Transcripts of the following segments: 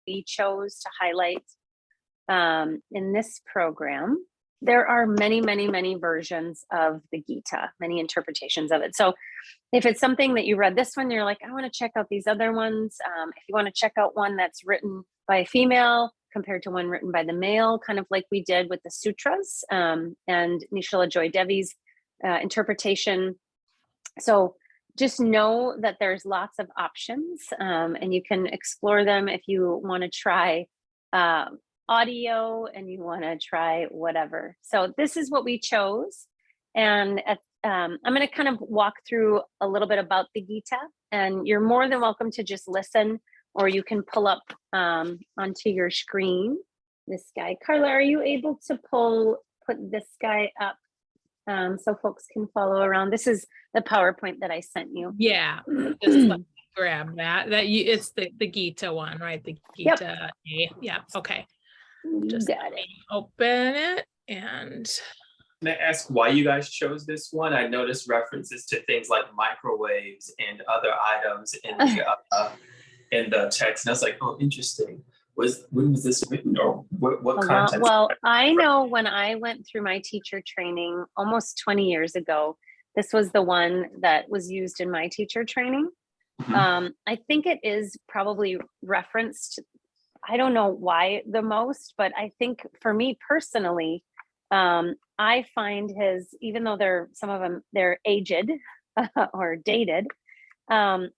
we chose to highlight in this program. There are many, many, many versions of the Gita, many interpretations of it. So if it's something that you read this one, you're like, I want to check out these other ones. If you want to check out one that's written by a female compared to one written by the male, kind of like we did with the sutras and Nishala Joy Devi's interpretation. So just know that there's lots of options and you can explore them if you want to try audio and you want to try whatever. So this is what we chose. And I'm going to kind of walk through a little bit about the Gita, and you're more than welcome to just listen, or you can pull up onto your screen this guy. Carla, are you able to put this guy up so folks can follow around? This is the PowerPoint that I sent you. Yeah, just let me grab that. It's the Gita one, right? The Gita. Yep. Yeah. Okay. Just got it. Open it and. Can I ask why you guys chose this one? I noticed references to things like microwaves and other items in the text, and I was like, oh, interesting. When was this written, or what context? Well, I know when I went through my teacher training almost 20 years ago, this was the one that was used in my teacher training. I think it is probably referenced, I don't know why the most, but I think for me personally, I find even though some of them, they're aged or dated,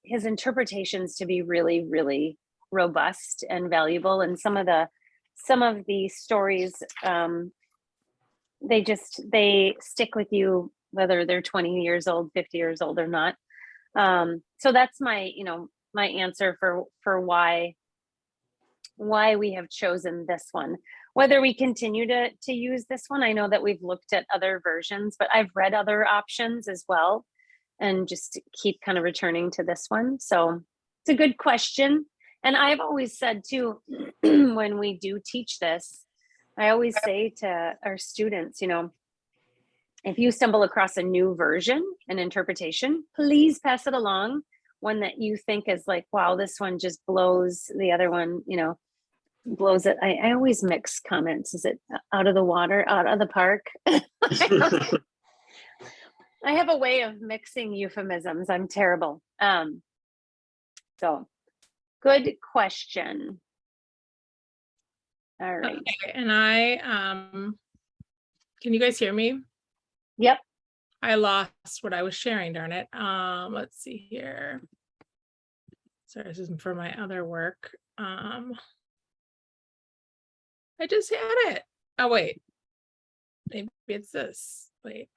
his interpretations to be really, really robust and valuable. And some of the stories, they stick with you, whether they're 20 years old, 50 years old or not. So that's my answer for why we have chosen this one. Whether we continue to use this one, I know that we've looked at other versions, but I've read other options as well, and just keep kind of returning to this one. So it's a good question. And I've always said too, when we do teach this, I always say to our students, if you stumble across a new version, an interpretation, please pass it along. One that you think is like, wow, this one just blows the other one, blows it. I always mix comments. Is it out of the water, out of the park? I have a way of mixing euphemisms. I'm terrible. So good question. All right. Okay, and can you guys hear me? Yep. I lost what I was sharing, darn it. Let's see here. Sorry, this isn't for my other work. I just had it. Oh, wait. Maybe it's this. Wait.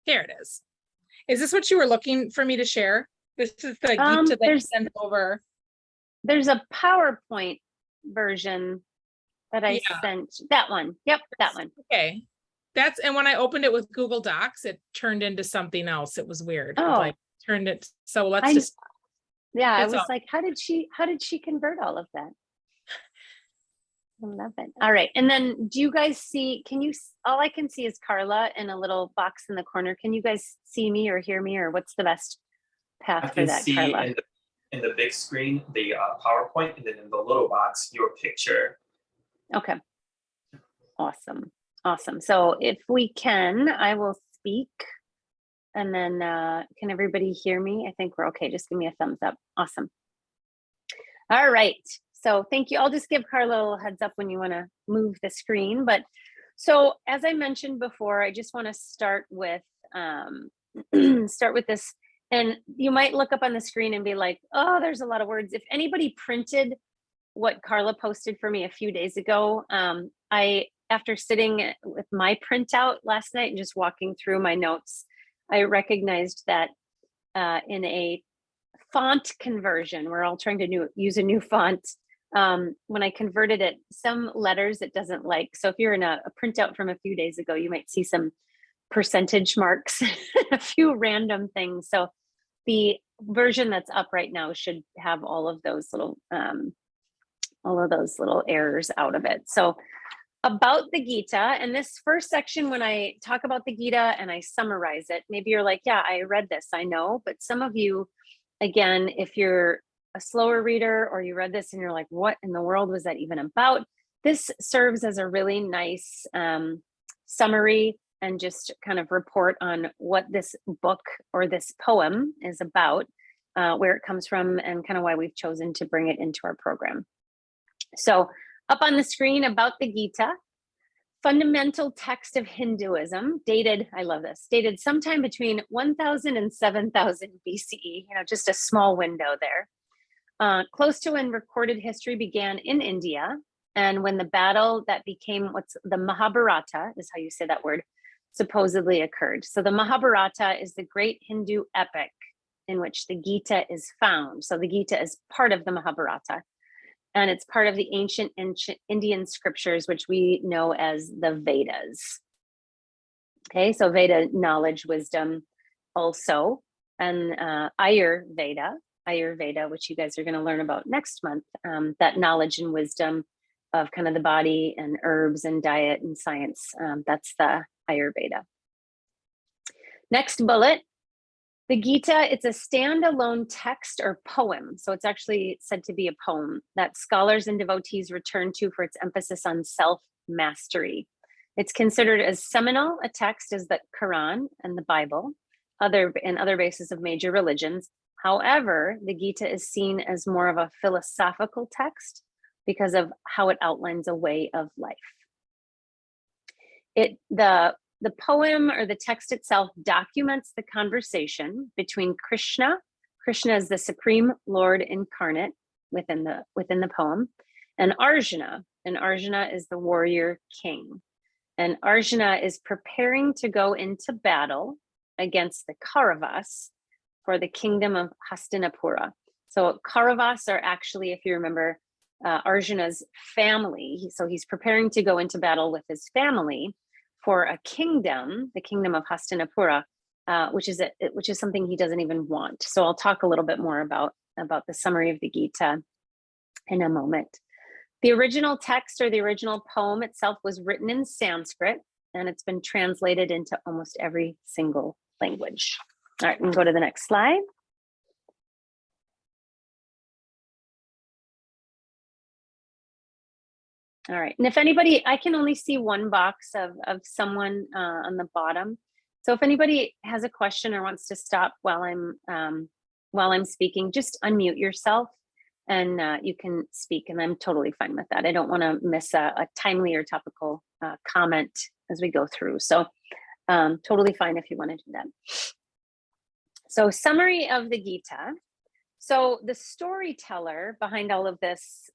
Here it is. Is this what you were looking for me to share? This is the Gita that you sent over. There's a PowerPoint version that I sent. That one. Yep, that one. Okay. And when I opened it with Google Docs, it turned into something else. It was weird. Oh. Turned it. So let's just. Yeah, I was like, how did she convert all of that? I love it. All right. And then do you guys see, all I can see is Carla in a little box in the corner. Can you guys see me or hear me, or what's the best path for that, Carla? I can see in the big screen, the PowerPoint, and then in the little box, your picture. Okay. Awesome. So if we can, I will speak, and then can everybody hear me? I think we're okay. Just give me a thumbs up. Awesome. All right. So thank you. I'll just give Carla a little heads up when you want to move the screen. But so as I mentioned before, I just want to start with this. And you might look up on the screen and be like, oh, there's a lot of words. If anybody printed what Carla posted for me a few days ago, after sitting with my printout last night and just walking through my notes, I recognized that in a font conversion, we're all trying to use a new font. When I converted it, some letters it doesn't like. So if you're in a printout from a few days ago, you might see some percentage marks, a few random things. So the version that's up right now should have all of those little errors out of it. So about the Gita, and this first section, when I talk about the Gita and I summarize it, maybe you're like, yeah, I read this, I know, but some of you, again, if you're a slower reader or you read this and you're like, what in the world was that even about? This serves as a really nice summary and just kind of report on what this book or this poem is about, where it comes from, and kind of why we've chosen to bring it into our program. So up on the screen, about the Gita, fundamental text of Hinduism, dated, I love this, dated sometime between 1000 and 7000 BCE, just a small window there. Close to when recorded history began in India, and when the battle that became what's the Mahabharata, is how you say that word, supposedly occurred. So the Mahabharata is the great Hindu epic in which the Gita is found. So the Gita is part of the Mahabharata, and it's part of the ancient Indian scriptures, which we know as the Vedas. Okay, so Veda, knowledge, wisdom also, and Ayurveda, which you guys are going to learn about next month, that knowledge and wisdom of kind of the body and herbs and diet and science. That's the Ayurveda. Next bullet, the Gita, it's a standalone text or poem. So it's actually said to be a poem that scholars and devotees return to for its emphasis on self-mastery. It's considered as seminal a text as the Quran and the Bible, other bases of major religions. However, the Gita is seen as more of a philosophical text because of how it outlines a way of life. The poem or the text itself documents the conversation between Krishna. Krishna is the supreme Lord incarnate within the poem, and Arjuna. And Arjuna is the warrior king. And Arjuna is preparing to go into battle against the Kauravas for the kingdom of Hastinapura. So Kauravas are actually, if you remember, Arjuna's family. So he's preparing to go into battle with his family for a kingdom, the kingdom of Hastinapura, which is something he doesn't even want. So I'll talk a little bit more about the summary of the Gita in a moment. The original text or the original poem itself was written in Sanskrit, and it's been translated into almost every single language. All right, we can go to the next slide. All right, and if anybody, I can only see one box of someone on the bottom. So if anybody has a question or wants to stop while I'm speaking, just unmute yourself and you can speak, and I'm totally fine with that. I don't want to miss a timely or topical comment as we go through. So totally fine if you want to do that. So summary of the Gita. So the storyteller behind all of this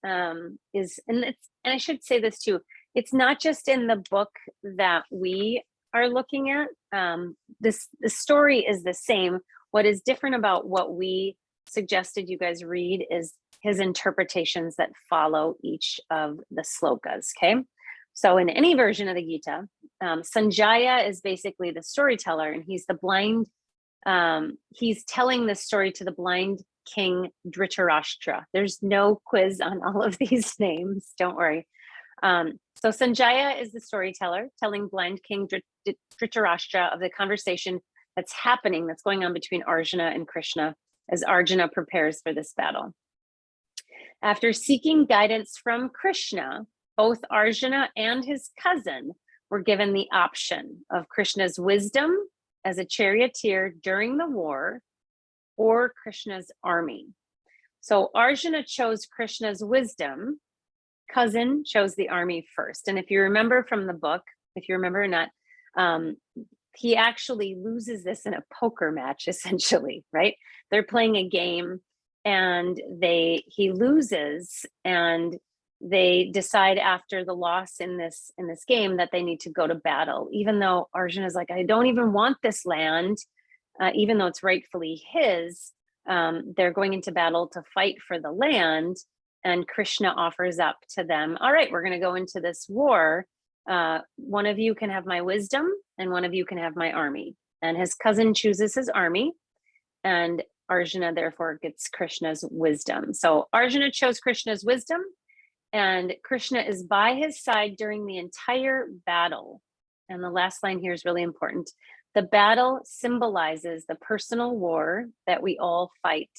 is, and I should say this too, it's not just in the book that we are looking at. The story is the same. What is different about what we suggested you guys read is his interpretations that follow each of the slokas, okay? So in any version of the Gita, Sanjaya is basically the storyteller, and he's the blind, he's telling this story to the blind King Dhritarashtra. There's no quiz on all of these names, don't worry. So Sanjaya is the storyteller telling blind King Dhritarashtra of the conversation that's going on between Arjuna and Krishna as Arjuna prepares for this battle. After seeking guidance from Krishna, both Arjuna and his cousin were given the option of Krishna's wisdom as a charioteer during the war or Krishna's army. So Arjuna chose Krishna's wisdom, cousin chose the army first. And if you remember from the book, if you remember or not, he actually loses this in a poker match, essentially, right? They're playing a game and he loses, and they decide after the loss in this game that they need to go to battle, even though Arjuna's like, I don't even want this land. Even though it's rightfully his, they're going into battle to fight for the land, and Krishna offers up to them, all right, we're going to go into this war. One of you can have my wisdom, and one of you can have my army. And his cousin chooses his army, and Arjuna therefore gets Krishna's wisdom. So Arjuna chose Krishna's wisdom, and Krishna is by his side during the entire battle. And the last line here is really important. The battle symbolizes the personal war that we all fight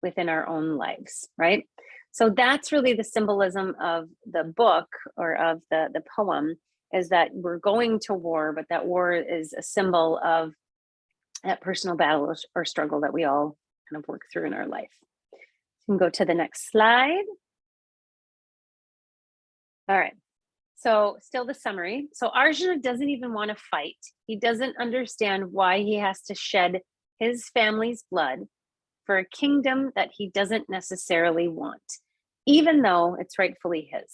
within our own lives, right? So that's really the symbolism of the book, or of the poem, is that we're going to war, but that war is a symbol of that personal battle or struggle that we all kind of work through in our life. You can go to the next slide. All right. So still the summary. So Arjuna doesn't even want to fight. He doesn't understand why he has to shed his family's blood for a kingdom that he doesn't necessarily want, even though it's rightfully his.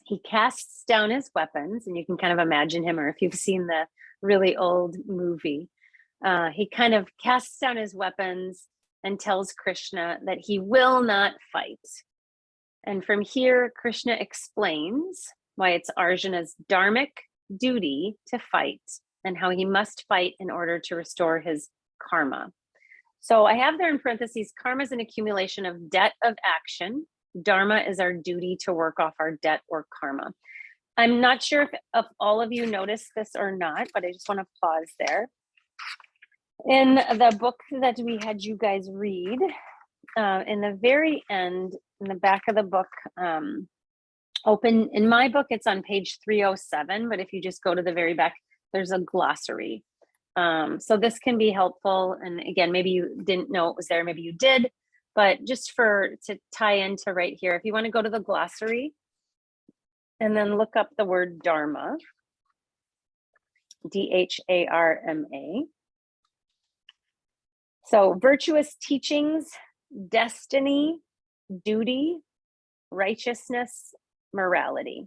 He casts down his weapons, and you can kind of imagine him, or if you've seen the really old movie, he kind of casts down his weapons and tells Krishna that he will not fight. And from here, Krishna explains why it's Arjuna's dharmic duty to fight, and how he must fight in order to restore his karma. So I have there in parentheses, karma is an accumulation of debt of action. Dharma is our duty to work off our debt or karma. I'm not sure if all of you noticed this or not, but I just want to pause there. In the book that we had you guys read, in the very end, in the back of the book, open, in my book, it's on page 307, but if you just go to the very back, there's a glossary. So this can be helpful. And again, maybe you didn't know it was there, maybe you did, but just to tie into right here, if you want to go to the glossary and then look up the word dharma, D-H-A-R-M-A. So virtuous teachings, destiny, duty, righteousness, morality.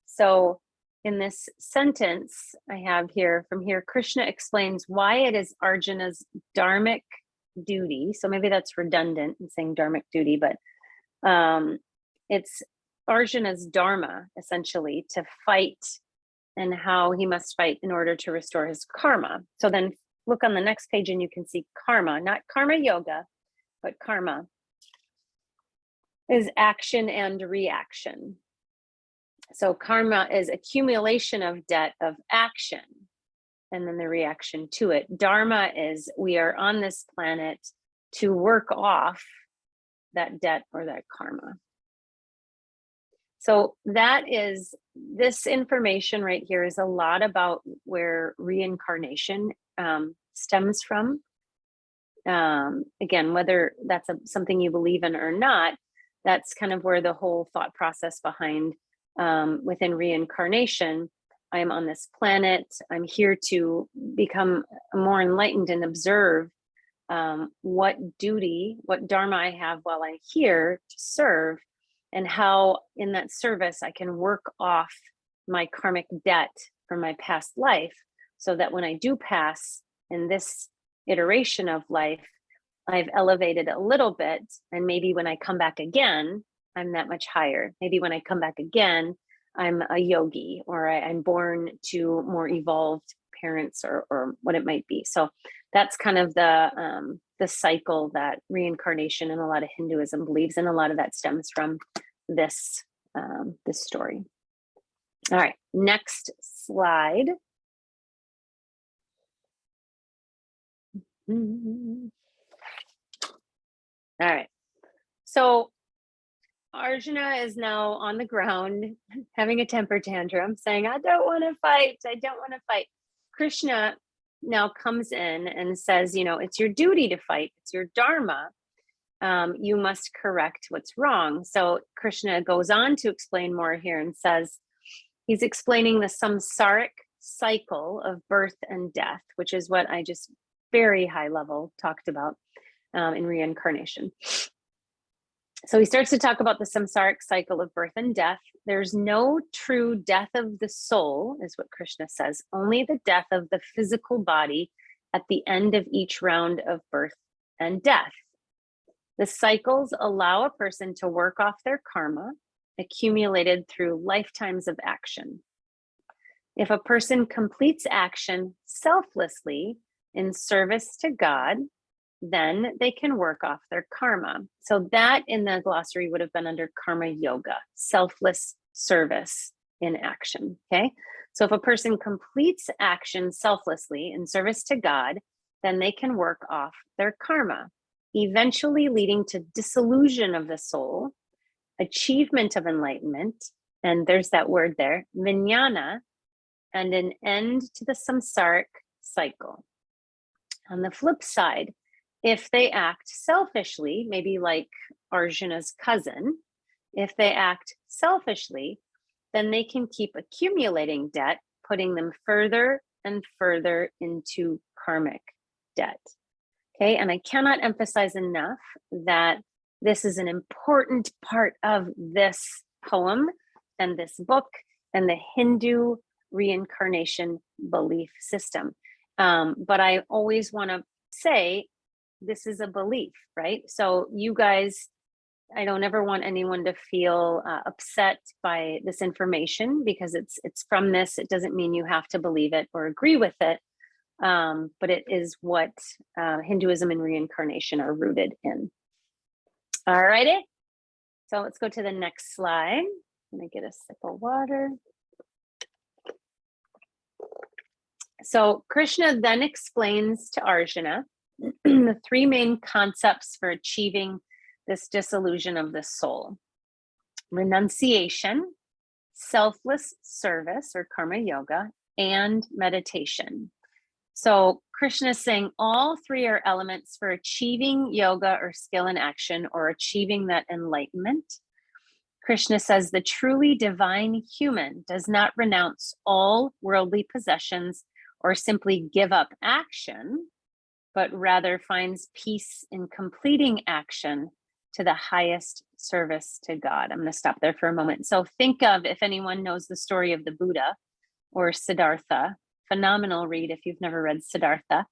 So in this sentence I have here, from here, Krishna explains why it is Arjuna's dharmic duty. So maybe that's redundant in saying dharmic duty, but it's Arjuna's dharma, essentially, to fight, and how he must fight in order to restore his karma. So then look on the next page and you can see karma, not karma yoga, but karma is action and reaction. So karma is accumulation of debt of action, and then the reaction to it. Dharma is we are on this planet to work off that debt or that karma. So that is, this information right here is a lot about where reincarnation stems from. Again, whether that's something you believe in or not, that's kind of where the whole thought process behind within reincarnation. I am on this planet. I'm here to become more enlightened and observe what duty, what dharma I have while I'm here to serve, and how in that service I can work off my karmic debt from my past life, so that when I do pass in this iteration of life, I've elevated a little bit, and maybe when I come back again, I'm that much higher. Maybe when I come back again, I'm a yogi, or I'm born to more evolved parents, or what it might be. So that's kind of the cycle that reincarnation and a lot of Hinduism believes, and a lot of that stems from this this story. All right, next slide. All right, so Arjuna is now on the ground having a temper tantrum, saying, I don't want to fight. I don't want to fight. Krishna now comes in and says, it's your duty to fight. It's your dharma. You must correct what's wrong. So Krishna goes on to explain more here and says, he's explaining the samsaric cycle of birth and death, which is what I just very high level talked about in reincarnation. So he starts to talk about the samsaric cycle of birth and death. There's no true death of the soul, is what Krishna says, only the death of the physical body at the end of each round of birth and death. The cycles allow a person to work off their karma accumulated through lifetimes of action. If a person completes action selflessly in service to God, then they can work off their karma. So that in the glossary would have been under karma yoga, selfless service in action, okay? So if a person completes action selflessly in service to God, then they can work off their karma. eventually leading to dissolution of the soul, achievement of enlightenment, and there's that word there, vijnana, and an end to the samsaric cycle. On the flip side, if they act selfishly, maybe like Arjuna's cousin, if they act selfishly, then they can keep accumulating debt, putting them further and further into karmic debt. Okay, and I cannot emphasize enough that this is an important part of this poem and this book and the Hindu reincarnation belief system. But I always want to say this is a belief, right? So you guys, I don't ever want anyone to feel upset by this information because it's from this. It doesn't mean you have to believe it or agree with it, but it is what Hinduism and reincarnation are rooted in. All righty, so let's go to the next slide. I'm gonna get a sip of water. So Krishna then explains to Arjuna the three main concepts for achieving this dissolution of the soul: renunciation, selfless service or karma yoga, and meditation. So Krishna is saying all three are elements for achieving yoga or skill in action or achieving that enlightenment. Krishna says the truly divine human does not renounce all worldly possessions or simply give up action, but rather finds peace in completing action to the highest service to God. I'm going to stop there for a moment. So think of, if anyone knows the story of the Buddha or Siddhartha, phenomenal read if you've never read Siddhartha.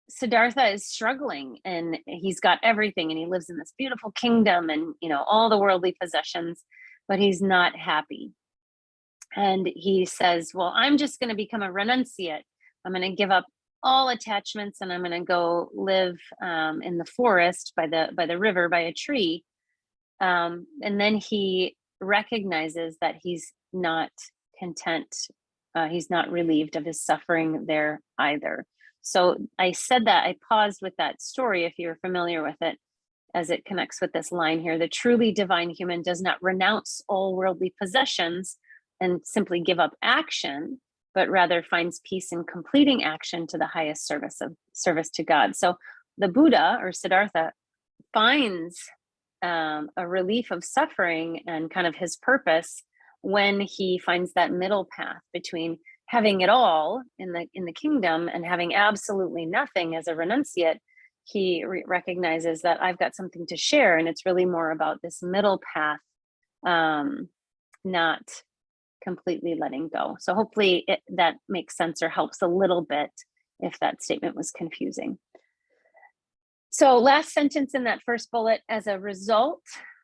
Siddhartha is struggling and he's got everything and he lives in this beautiful kingdom and, you know, all the worldly possessions, but he's not happy. And he says, well, I'm just going to become a renunciate. I'm going to give up all attachments and I'm going to go live in the forest by the river, by a tree. And then he recognizes that he's not content. He's not relieved of his suffering there either. So I said that, I paused with that story if you're familiar with it, as it connects with this line here. The truly divine human does not renounce all worldly possessions and simply give up action, but rather finds peace in completing action to the highest service to God. So the Buddha or Siddhartha finds a relief of suffering and kind of his purpose when he finds that middle path between having it all in the kingdom and having absolutely nothing as a renunciate. He recognizes that I've got something to share, and it's really more about this middle path, not completely letting go. So hopefully that makes sense or helps a little bit if that statement was confusing. So last sentence in that first bullet: as a result,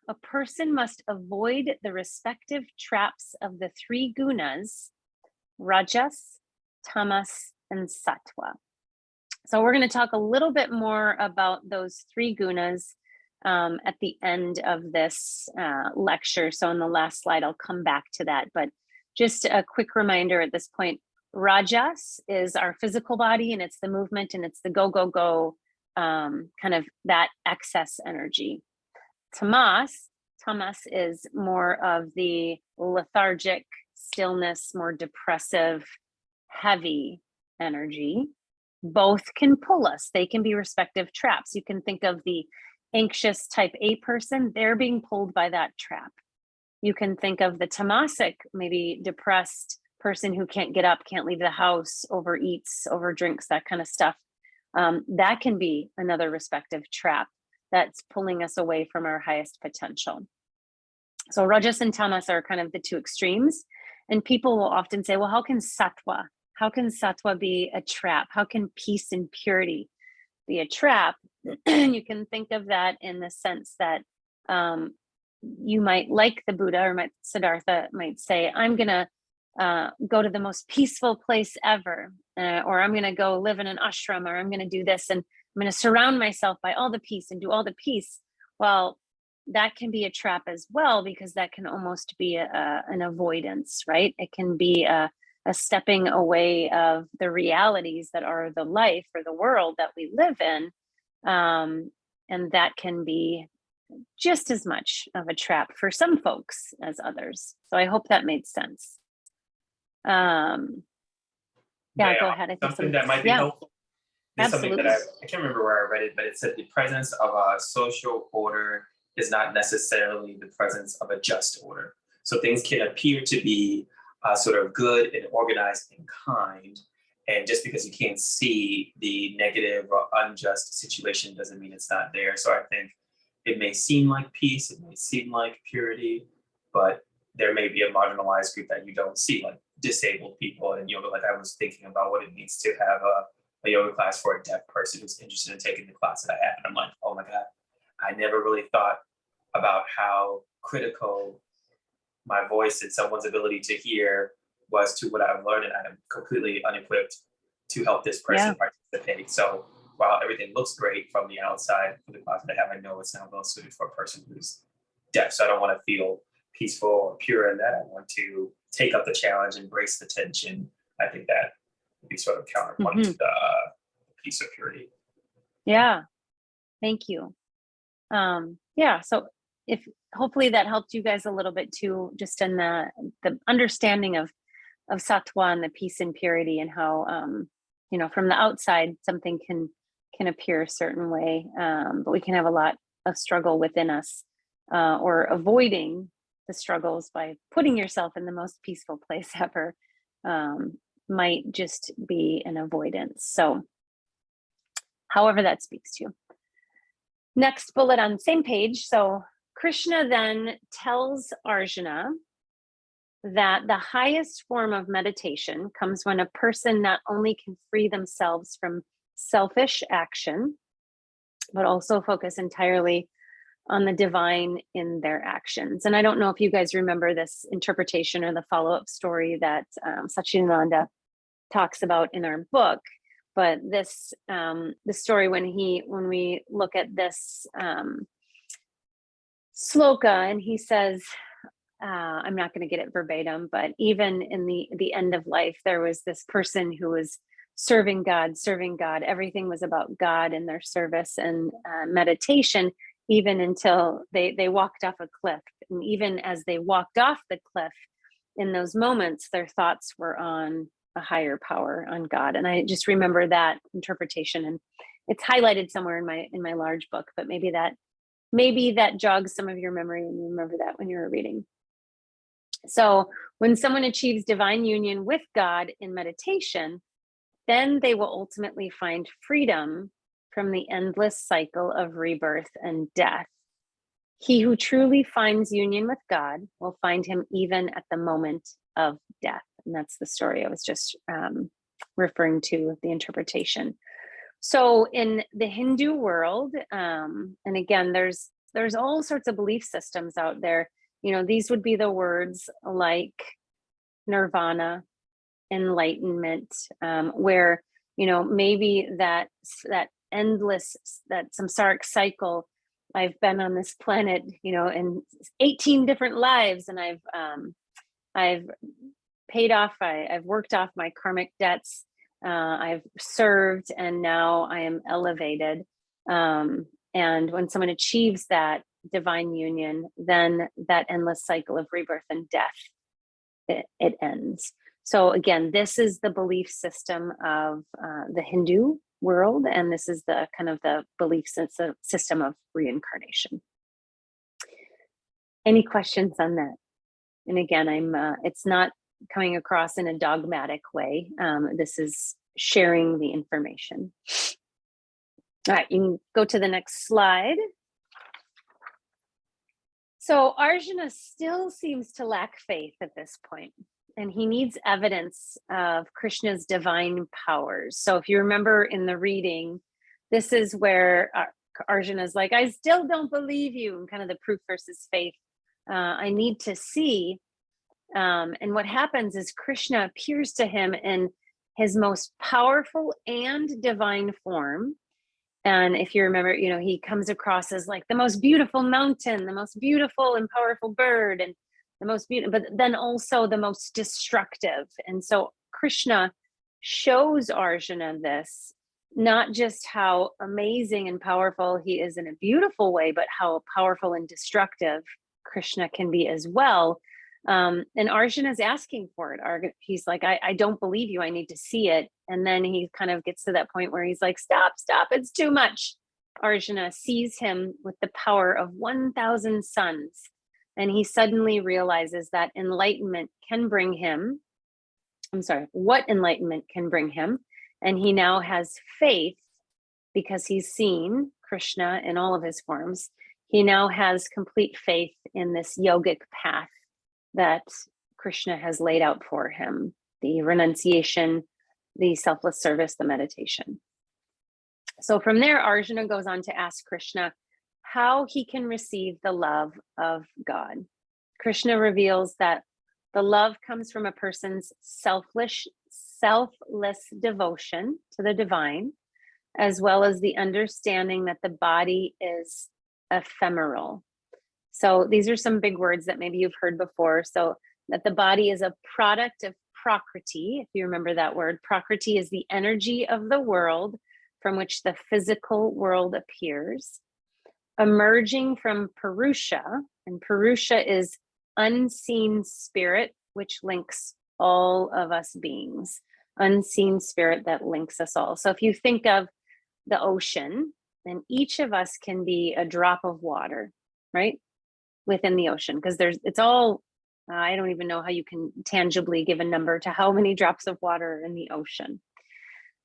a person must avoid the respective traps of the three gunas, rajas, tamas, and sattva. So we're going to talk a little bit more about those three gunas at the end of this lecture. So in the last slide, I'll come back to that. But just a quick reminder at this point, rajas is our physical body, and it's the movement, and it's the go, go, go, kind of that excess energy. Tamas is more of the lethargic, stillness, more depressive, heavy energy. Both can pull us. They can be respective traps. You can think of the anxious type A person, they're being pulled by that trap. You can think of the tamasic, maybe depressed person who can't get up, can't leave the house, overeats, overdrinks, that kind of stuff. That can be another respective trap that's pulling us away from our highest potential. So rajas and tamas are kind of the two extremes. And people will often say, well, how can sattva be a trap? How can peace and purity be a trap? You can think of that in the sense that you might, like the Buddha or Siddhartha might say, I'm going to go to the most peaceful place ever, or I'm going to go live in an ashram, or I'm going to do this, and I'm going to surround myself by all the peace and do all the peace. Well, that can be a trap as well, because that can almost be an avoidance, right? It can be a stepping away of the realities that are the life or the world that we live in, And that can be just as much of a trap for some folks as others. So I hope that made sense. Yeah, go ahead. I think something that might be helpful. There's something that absolutely. I can't remember where I read it, but it said the presence of a social order is not necessarily the presence of a just order. So things can appear to be sort of good and organized and kind. And just because you can't see the negative or unjust situation doesn't mean it's not there. So I think it may seem like peace, it may seem like purity, but there may be a marginalized group that you don't see, like disabled people and yoga. Like I was thinking about what it means to have a yoga class for a deaf person who's interested in taking the class that I have. And I'm like, oh my God, I never really thought about how critical my voice and someone's ability to hear was to what I've learned. And I'm completely unequipped to help this person participate. So while everything looks great from the outside for the class that I have, I know it's not well suited for a person who's deaf. So I don't want to feel peaceful or pure in that. I want to take up the challenge, embrace the tension. I think that would be sort of counterpoint to the peace or purity. Yeah, thank you. Yeah, so if hopefully that helped you guys a little bit too, just in the understanding of sattva and the peace and purity, and how from the outside something can appear a certain way, but we can have a lot of struggle within us, or avoiding the struggles by putting yourself in the most peaceful place ever, might just be an avoidance. So however that speaks to you. Next bullet on the same page. So Krishna then tells Arjuna that the highest form of meditation comes when a person not only can free themselves from selfish action, but also focus entirely on the divine in their actions. And I don't know if you guys remember this interpretation or the follow-up story that Satchidananda talks about in our book, but this the story when we look at this sloka, and he says, I'm not going to get it verbatim, but even in the end of life, there was this person who was serving God. Everything was about God and their service and meditation, even until they walked off a cliff. And even as they walked off the cliff, in those moments, their thoughts were on a higher power, on God. And I just remember that interpretation, and it's highlighted somewhere in my large book, but maybe that jogs some of your memory and you remember that when you were reading. So when someone achieves divine union with God in meditation, then they will ultimately find freedom from the endless cycle of rebirth and death. He who truly finds union with God will find him even at the moment of death. And that's the story I was just referring to, the interpretation. So in the Hindu world, and again, there's all sorts of belief systems out there. These would be the words like nirvana, enlightenment, where maybe that endless, that samsaric cycle. I've been on this planet, in 18 different lives, and I've paid off. I've worked off my karmic debts. I've served, and now I am elevated. And when someone achieves that divine union, then that endless cycle of rebirth and death, it ends. So again, this is the belief system of the Hindu world, and this is the kind of the belief system of reincarnation. Any questions on that? And again, it's not coming across in a dogmatic way. This is sharing the information. All right, you can go to the next slide. So Arjuna still seems to lack faith at this point, and he needs evidence of Krishna's divine powers. So if you remember in the reading, this is where Arjuna's like, I still don't believe you, and kind of the proof versus faith. I need to see. And what happens is Krishna appears to him in his most powerful and divine form. And if you remember, he comes across as like the most beautiful mountain, the most beautiful and powerful bird, and the most beautiful, but then also the most destructive. And so Krishna shows Arjuna this not just how amazing and powerful he is in a beautiful way, but how powerful and destructive Krishna can be as well. And Arjuna is asking for it. He's like, I don't believe you. I need to see it. And then he kind of gets to that point where he's like, stop, it's too much. Arjuna sees him with the power of 1,000 suns. And he suddenly realizes that enlightenment can bring him. What enlightenment can bring him. And he now has faith because he's seen Krishna in all of his forms. He now has complete faith in this yogic path that Krishna has laid out for him, the renunciation, the selfless service, the meditation. So from there, Arjuna goes on to ask Krishna how he can receive the love of God. Krishna reveals that the love comes from a person's selfless devotion to the divine, as well as the understanding that the body is ephemeral. So these are some big words that maybe you've heard before. So that the body is a product of prakriti. If you remember that word, prakriti is the energy of the world from which the physical world appears, emerging from Purusha. And Purusha is unseen spirit, which links all of us beings, unseen spirit that links us all. So if you think of the ocean, then each of us can be a drop of water, right? Within the ocean, because it's all, I don't even know how you can tangibly give a number to how many drops of water are in the ocean.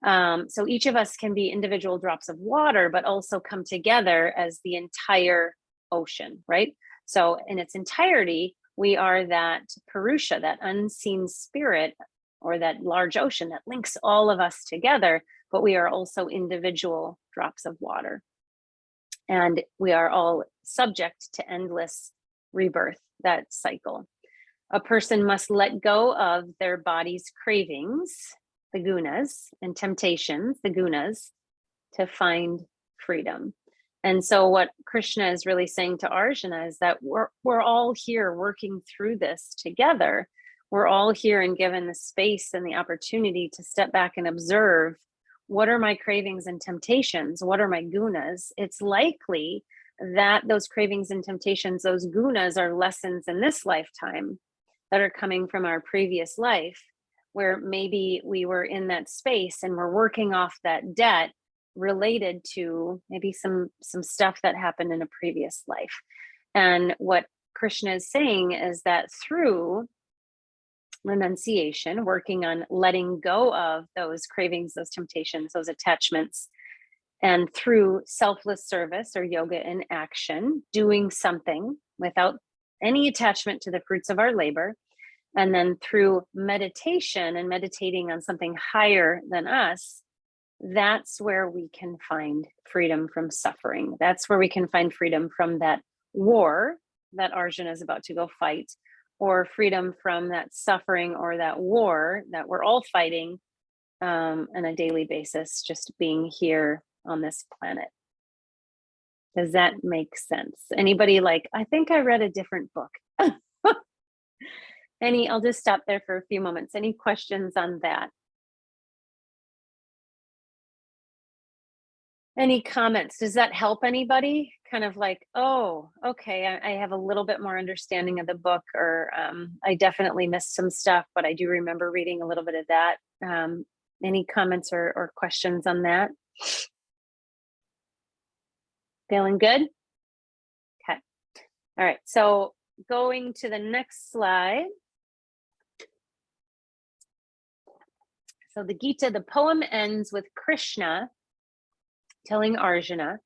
So each of us can be individual drops of water, but also come together as the entire ocean, right? So in its entirety, we are that Purusha, that unseen spirit, or that large ocean that links all of us together, but we are also individual drops of water. And we are all subject to endless rebirth, that cycle. A person must let go of their body's cravings, the gunas, and temptations, the gunas, to find freedom. And so what Krishna is really saying to Arjuna is that we're all here working through this together. We're all here and given the space and the opportunity to step back and observe, what are my cravings and temptations? What are my gunas? It's likely that those cravings and temptations, those gunas, are lessons in this lifetime that are coming from our previous life, where maybe we were in that space and we're working off that debt related to maybe some stuff that happened in a previous life. And what Krishna is saying is that through renunciation, working on letting go of those cravings, those temptations, those attachments, and through selfless service or yoga in action, doing something without any attachment to the fruits of our labor, and then through meditation and meditating on something higher than us, that's where we can find freedom from suffering. That's where we can find freedom from that war that Arjuna is about to go fight, or freedom from that suffering or that war that we're all fighting on a daily basis, just being here on this planet. Does that make sense? Anybody like, I think I read a different book? I'll just stop there for a few moments. Any questions on that? Any comments? Does that help anybody? Kind of like, oh, okay, I have a little bit more understanding of the book, or I definitely missed some stuff, but I do remember reading a little bit of that. Any comments or questions on that? Feeling good? Okay. All right, so going to the next slide. So the Gita, the poem ends with Krishna telling Arjuna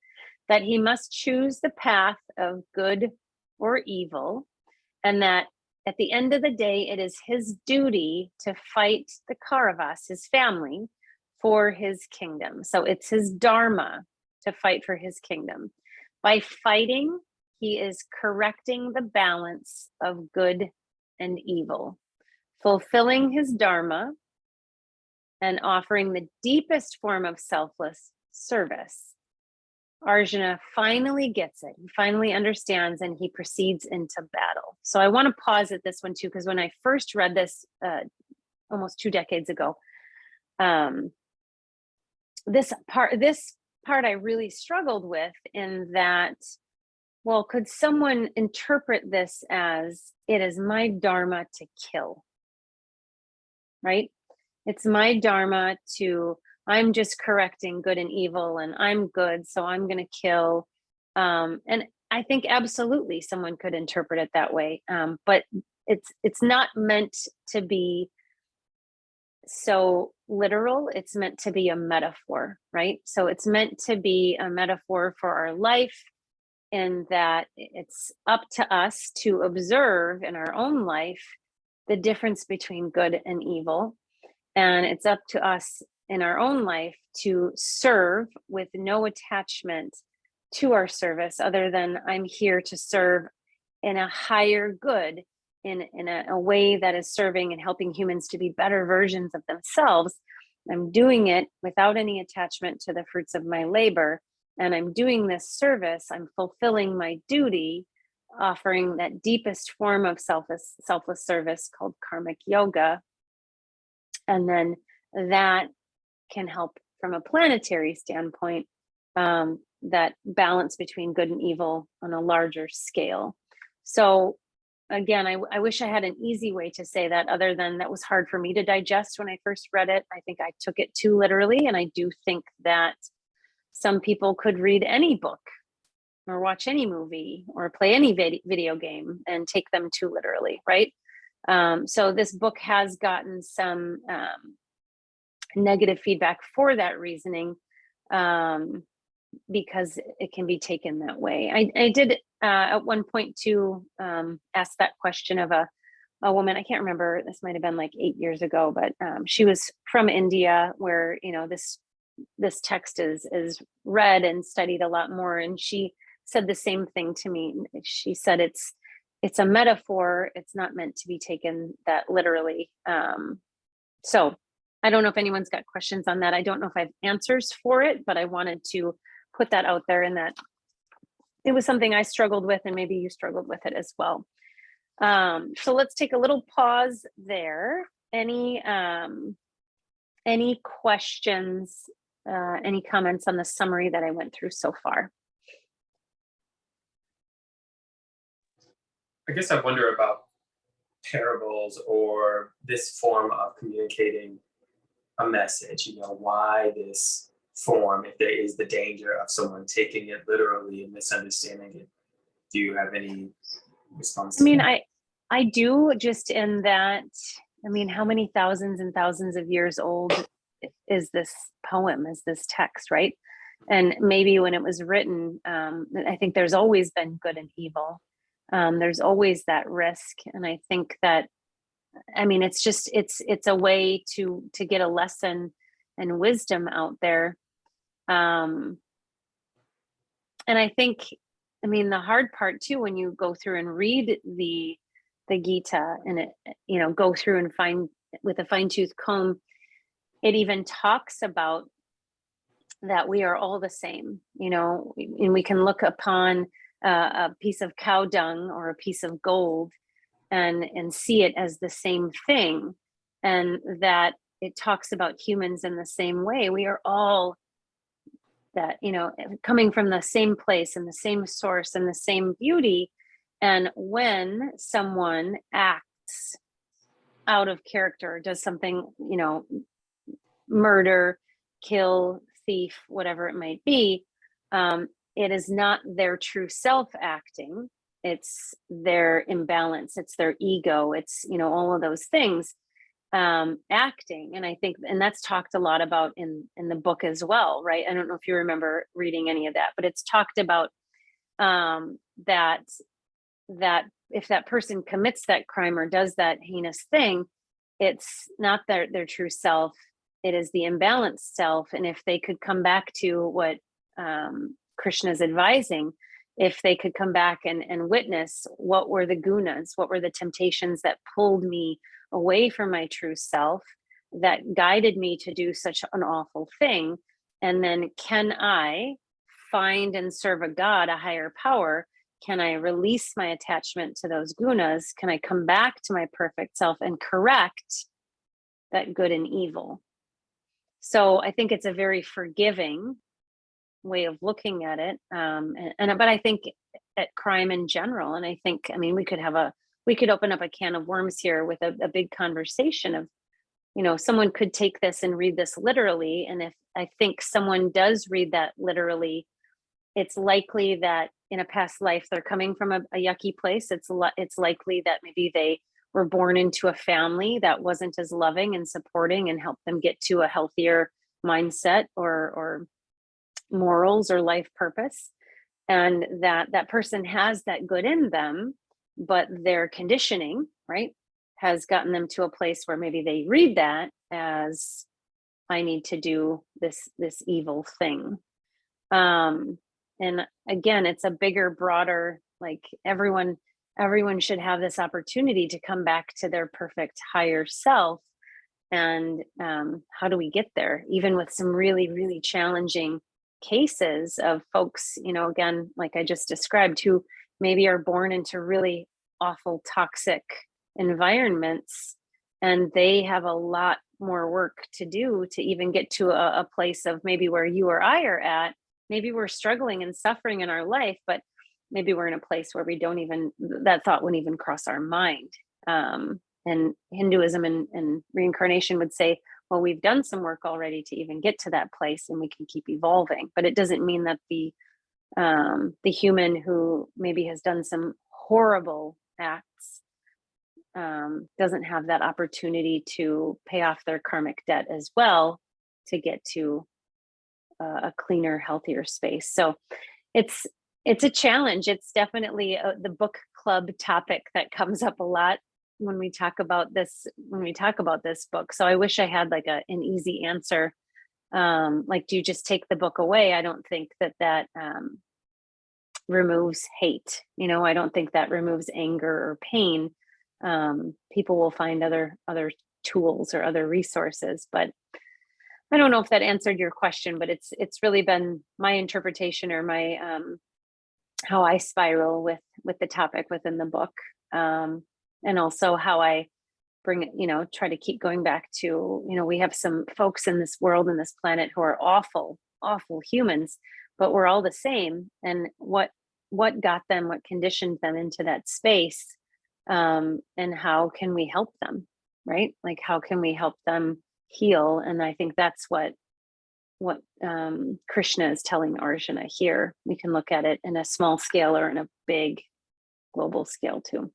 that he must choose the path of good or evil, and that at the end of the day, it is his duty to fight the Kauravas, his family, for his kingdom. So it's his dharma to fight for his kingdom. By fighting, he is correcting the balance of good and evil, fulfilling his dharma, and offering the deepest form of selfless service. Arjuna finally gets it. He finally understands, and he proceeds into battle. So I want to pause at this one too, because when I first read this almost 2 decades ago, this part I really struggled with, in that, well, could someone interpret this as it is my dharma to kill, right? It's my dharma to, I'm just correcting good and evil, and I'm good, so I'm going to kill. And I think absolutely someone could interpret it that way. But it's not meant to be so literal. It's meant to be a metaphor, right? So it's meant to be a metaphor for our life, in that it's up to us to observe in our own life the difference between good and evil. And it's up to us in our own life to serve with no attachment to our service, other than I'm here to serve in a higher good, in a way that is serving and helping humans to be better versions of themselves. I'm doing it without any attachment to the fruits of my labor. And I'm doing this service, I'm fulfilling my duty, offering that deepest form of selfless service called karmic yoga. And then that can help from a planetary standpoint, that balance between good and evil on a larger scale. So again, I wish I had an easy way to say that, other than that was hard for me to digest when I first read it. I think I took it too literally. And I do think that some people could read any book or watch any movie or play any video game and take them too literally, right? So this book has gotten some negative feedback for that reasoning, because it can be taken that way. I did at one point too ask that question of a woman. I can't remember, this might have been like 8 years ago, but she was from India, where this text is read and studied a lot more, and she said the same thing to me. She said it's a metaphor, it's not meant to be taken that literally. So I don't know if anyone's got questions on that. I don't know if I have answers for it, but I wanted to put that out there, and that it was something I struggled with, and maybe you struggled with it as well. So let's take a little pause there. Any questions, any comments on the summary that I went through so far? I guess I wonder about parables, or this form of communicating a message. Why this form, if there is the danger of someone taking it literally and misunderstanding it? Do you have any response? I mean, I do, just in that, I mean, how many thousands and thousands of years old is this poem, is this text, right? And maybe when it was written, I think there's always been good and evil. There's always that risk. And I think that, I mean, it's just, it's a way to get a lesson and wisdom out there. And I think, I mean, the hard part too, when you go through and read the Gita, and it, go through and find with a fine-tooth comb, it even talks about that we are all the same, and we can look upon a piece of cow dung or a piece of gold and see it as the same thing. And that it talks about humans in the same way. We are all that, coming from the same place and the same source and the same beauty. And when someone acts out of character, does something, murder, kill, thief, whatever it might be, it is not their true self acting. It's their imbalance. It's their ego. It's, all of those things acting. And I think, and that's talked a lot about in the book as well, right? I don't know if you remember reading any of that, but it's talked about that if that person commits that crime or does that heinous thing, it's not their true self. It is the imbalanced self. And if they could come back to what Krishna is advising, if they could come back and witness what were the gunas, what were the temptations that pulled me away from my true self, that guided me to do such an awful thing, and then can I find and serve a God, a higher power? Can I release my attachment to those gunas? Can I come back to my perfect self and correct that good and evil? So I think it's a very forgiving way of looking at it. But I think at crime in general, and I think, I mean, we could open up a can of worms here with a big conversation of, someone could take this and read this literally. And if I think someone does read that literally, it's likely that in a past life they're coming from a yucky place. It's likely that maybe they were born into a family that wasn't as loving and supporting and helped them get to a healthier mindset or morals or life purpose, and that person has that good in them, but their conditioning, right, has gotten them to a place where maybe they read that as, I need to do this evil thing. And again, it's a bigger, broader, like everyone should have this opportunity to come back to their perfect higher self. And how do we get there, even with some really, really challenging cases of folks, again, like I just described, who maybe are born into really awful, toxic environments, and they have a lot more work to do to even get to a place of maybe where you or I are at. Maybe we're struggling and suffering in our life, but maybe we're in a place where that thought wouldn't even cross our mind. And Hinduism and reincarnation would say, well, we've done some work already to even get to that place, and we can keep evolving. But it doesn't mean that the human who maybe has done some horrible acts doesn't have that opportunity to pay off their karmic debt as well, to get to a cleaner, healthier space. So it's a challenge. It's definitely the book club topic that comes up a lot when we talk about this book. So I wish I had like an easy answer. Like, do you just take the book away? I don't think that removes hate. I don't think that removes anger or pain. People will find other tools or other resources, but I don't know if that answered your question, but it's really been my interpretation, or my how I spiral with the topic within the book, and also how I bring it, try to keep going back to, we have some folks in this world and this planet who are awful, awful humans, but we're all the same. And what got them, what conditioned them into that space, and how can we help them, right? Like, how can we help them heal? And I think that's what Krishna is telling Arjuna here. We can look at it in a small scale or in a big global scale too.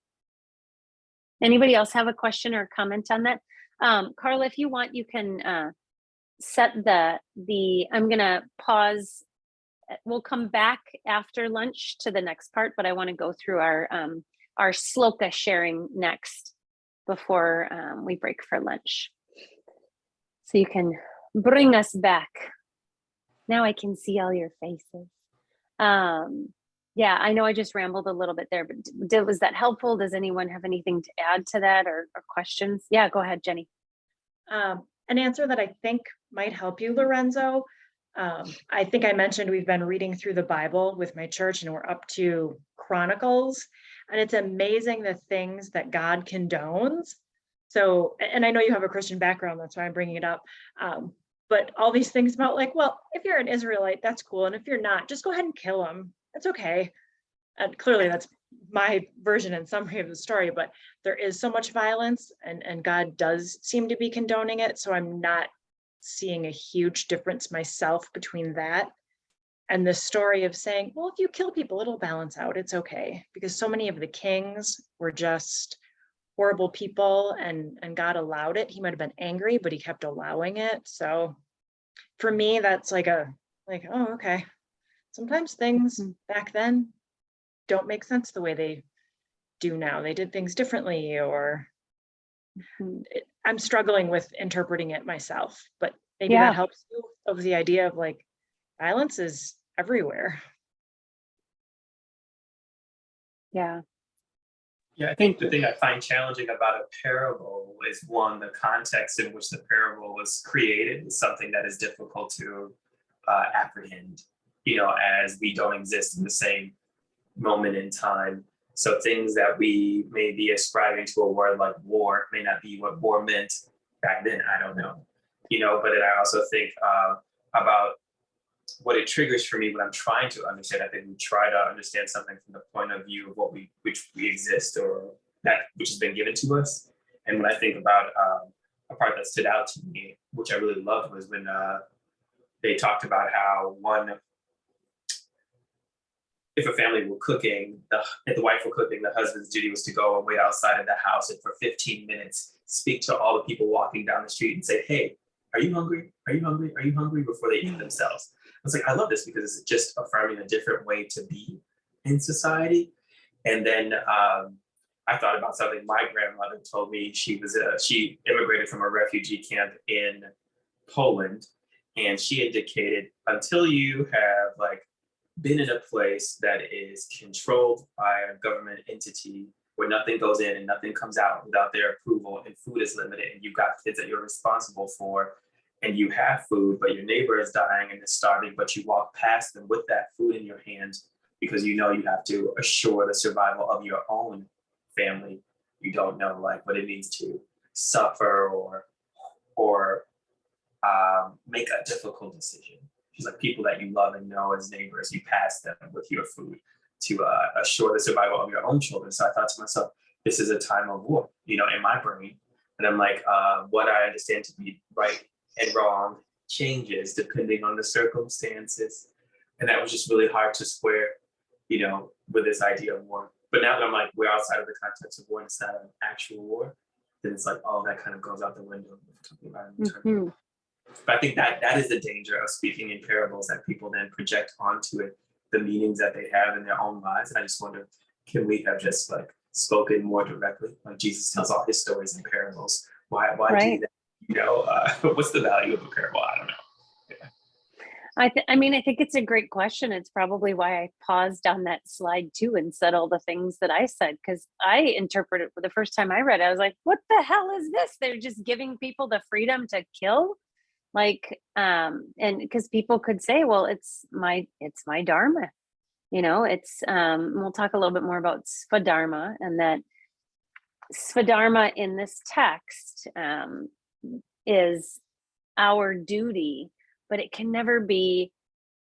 Anybody else have a question or comment on that? Carla, if you want, you can set I'm gonna pause. We'll come back after lunch to the next part, but I want to go through our sloka sharing next before we break for lunch. So you can bring us back. Now I can see all your faces. Yeah, I know I just rambled a little bit there, but was that helpful? Does anyone have anything to add to that, or questions? Yeah, go ahead, Jenny. An answer that I think might help you, Lorenzo. I think I mentioned we've been reading through the Bible with my church, and we're up to Chronicles, and it's amazing the things that God condones. So, and I know you have a Christian background, that's why I'm bringing it up. But all these things about, like, well, if you're an Israelite, that's cool. And if you're not, just go ahead and kill them. It's okay. And clearly that's my version and summary of the story, but there is so much violence, and God does seem to be condoning it. So I'm not seeing a huge difference myself between that and the story of saying, well, if you kill people, it'll balance out. It's okay. Because so many of the kings were just horrible people, and God allowed it. He might have been angry, but he kept allowing it. So for me, that's like, oh, okay. Sometimes things back then don't make sense the way they do now. They did things differently, or I'm struggling with interpreting it myself, but maybe that helps you of the idea of, like, violence is everywhere. Yeah. Yeah, I think the thing I find challenging about a parable is, one, the context in which the parable was created is something that is difficult to apprehend, as we don't exist in the same moment in time. So things that we may be ascribing to a word like war may not be what war meant back then. I don't know. But then I also think about what it triggers for me when I'm trying to understand. I think we try to understand something from the point of view of which we exist, or that which has been given to us. And when I think about a part that stood out to me, which I really loved, was when they talked about how if a family were cooking, if the wife were cooking, the husband's duty was to go and wait outside of the house and for 15 minutes speak to all the people walking down the street and say, "Hey, are you hungry? Are you hungry? Are you hungry?" before they eat themselves. I was like, I love this because it's just affirming a different way to be in society. And then I thought about something my grandmother told me. She immigrated from a refugee camp in Poland, and she indicated, until you have been in a place that is controlled by a government entity where nothing goes in and nothing comes out without their approval, and food is limited, and you've got kids that you're responsible for, and you have food, but your neighbor is dying and is starving, but you walk past them with that food in your hand because you have to assure the survival of your own family. You don't know what it means to suffer or make a difficult decision. She's like, people that you love and know as neighbors, you pass them with your food to assure the survival of your own children. So I thought to myself, this is a time of war, in my brain. And I'm like, what I understand to be right and wrong changes depending on the circumstances. And that was just really hard to square, with this idea of war. But now that I'm like, we're outside of the context of war and it's not an actual war, then it's like, oh, that kind of goes out the window. Mhm. But I think that is the danger of speaking in parables, that people then project onto it the meanings that they have in their own lives. And I just wonder, can we have just spoken more directly? Like Jesus tells all his stories in parables. Why Right. do that? What's the value of a parable? I don't know. I think it's a great question. It's probably why I paused on that slide too and said all the things that I said, because I interpreted the first time I read it, I was like, what the hell is this? They're just giving people the freedom to kill? And because people could say, well, it's my dharma, it's we'll talk a little bit more about svadharma, and that svadharma in this text is our duty, but it can never be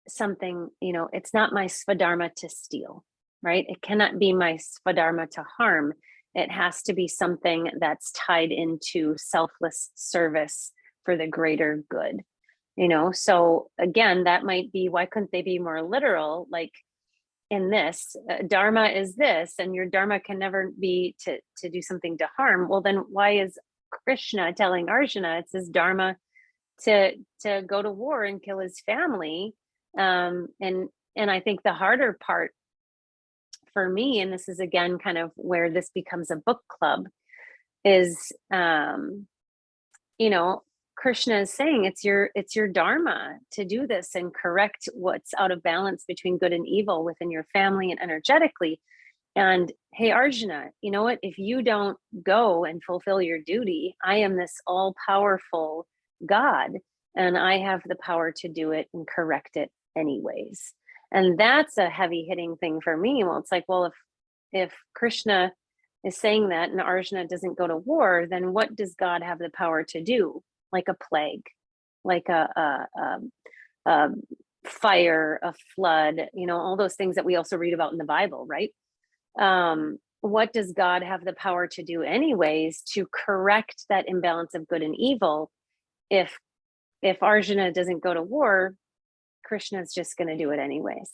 something, it's not my svadharma to steal, right? It cannot be my svadharma to harm. It has to be something that's tied into selfless service for the greater good, So again, that might be, why couldn't they be more literal? Like in this, dharma is this, and your dharma can never be to do something to harm. Well, then why is Krishna telling Arjuna it's his dharma to go to war and kill his family? And I think the harder part for me, and this is again kind of where this becomes a book club, is Krishna is saying it's your dharma to do this and correct what's out of balance between good and evil within your family and energetically. And hey, Arjuna, you know what? If you don't go and fulfill your duty, I am this all-powerful God, and I have the power to do it and correct it anyways. And that's a heavy hitting thing for me. Well, it's like, well, if Krishna is saying that and Arjuna doesn't go to war, then what does God have the power to do? Like a plague, like a fire, a flood, all those things that we also read about in the Bible, right? What does God have the power to do anyways to correct that imbalance of good and evil? If Arjuna doesn't go to war, Krishna's just going to do it anyways.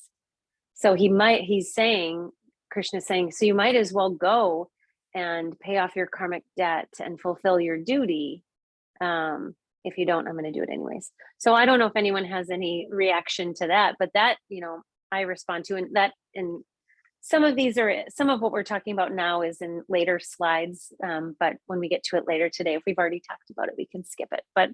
So Krishna's saying, so you might as well go and pay off your karmic debt and fulfill your duty. If you don't, I'm going to do it anyways. So I don't know if anyone has any reaction to that, but that, I respond to, and some of what we're talking about now is in later slides. But when we get to it later today, if we've already talked about it, we can skip it. But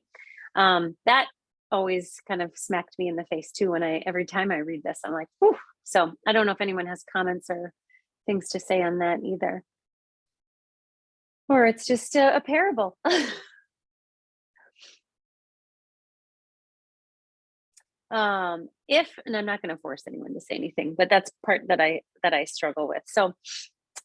that always kind of smacked me in the face too. Every time I read this, I'm like, whew. So I don't know if anyone has comments or things to say on that either. Or it's just a parable. And I'm not going to force anyone to say anything, but that's part that I struggle with. So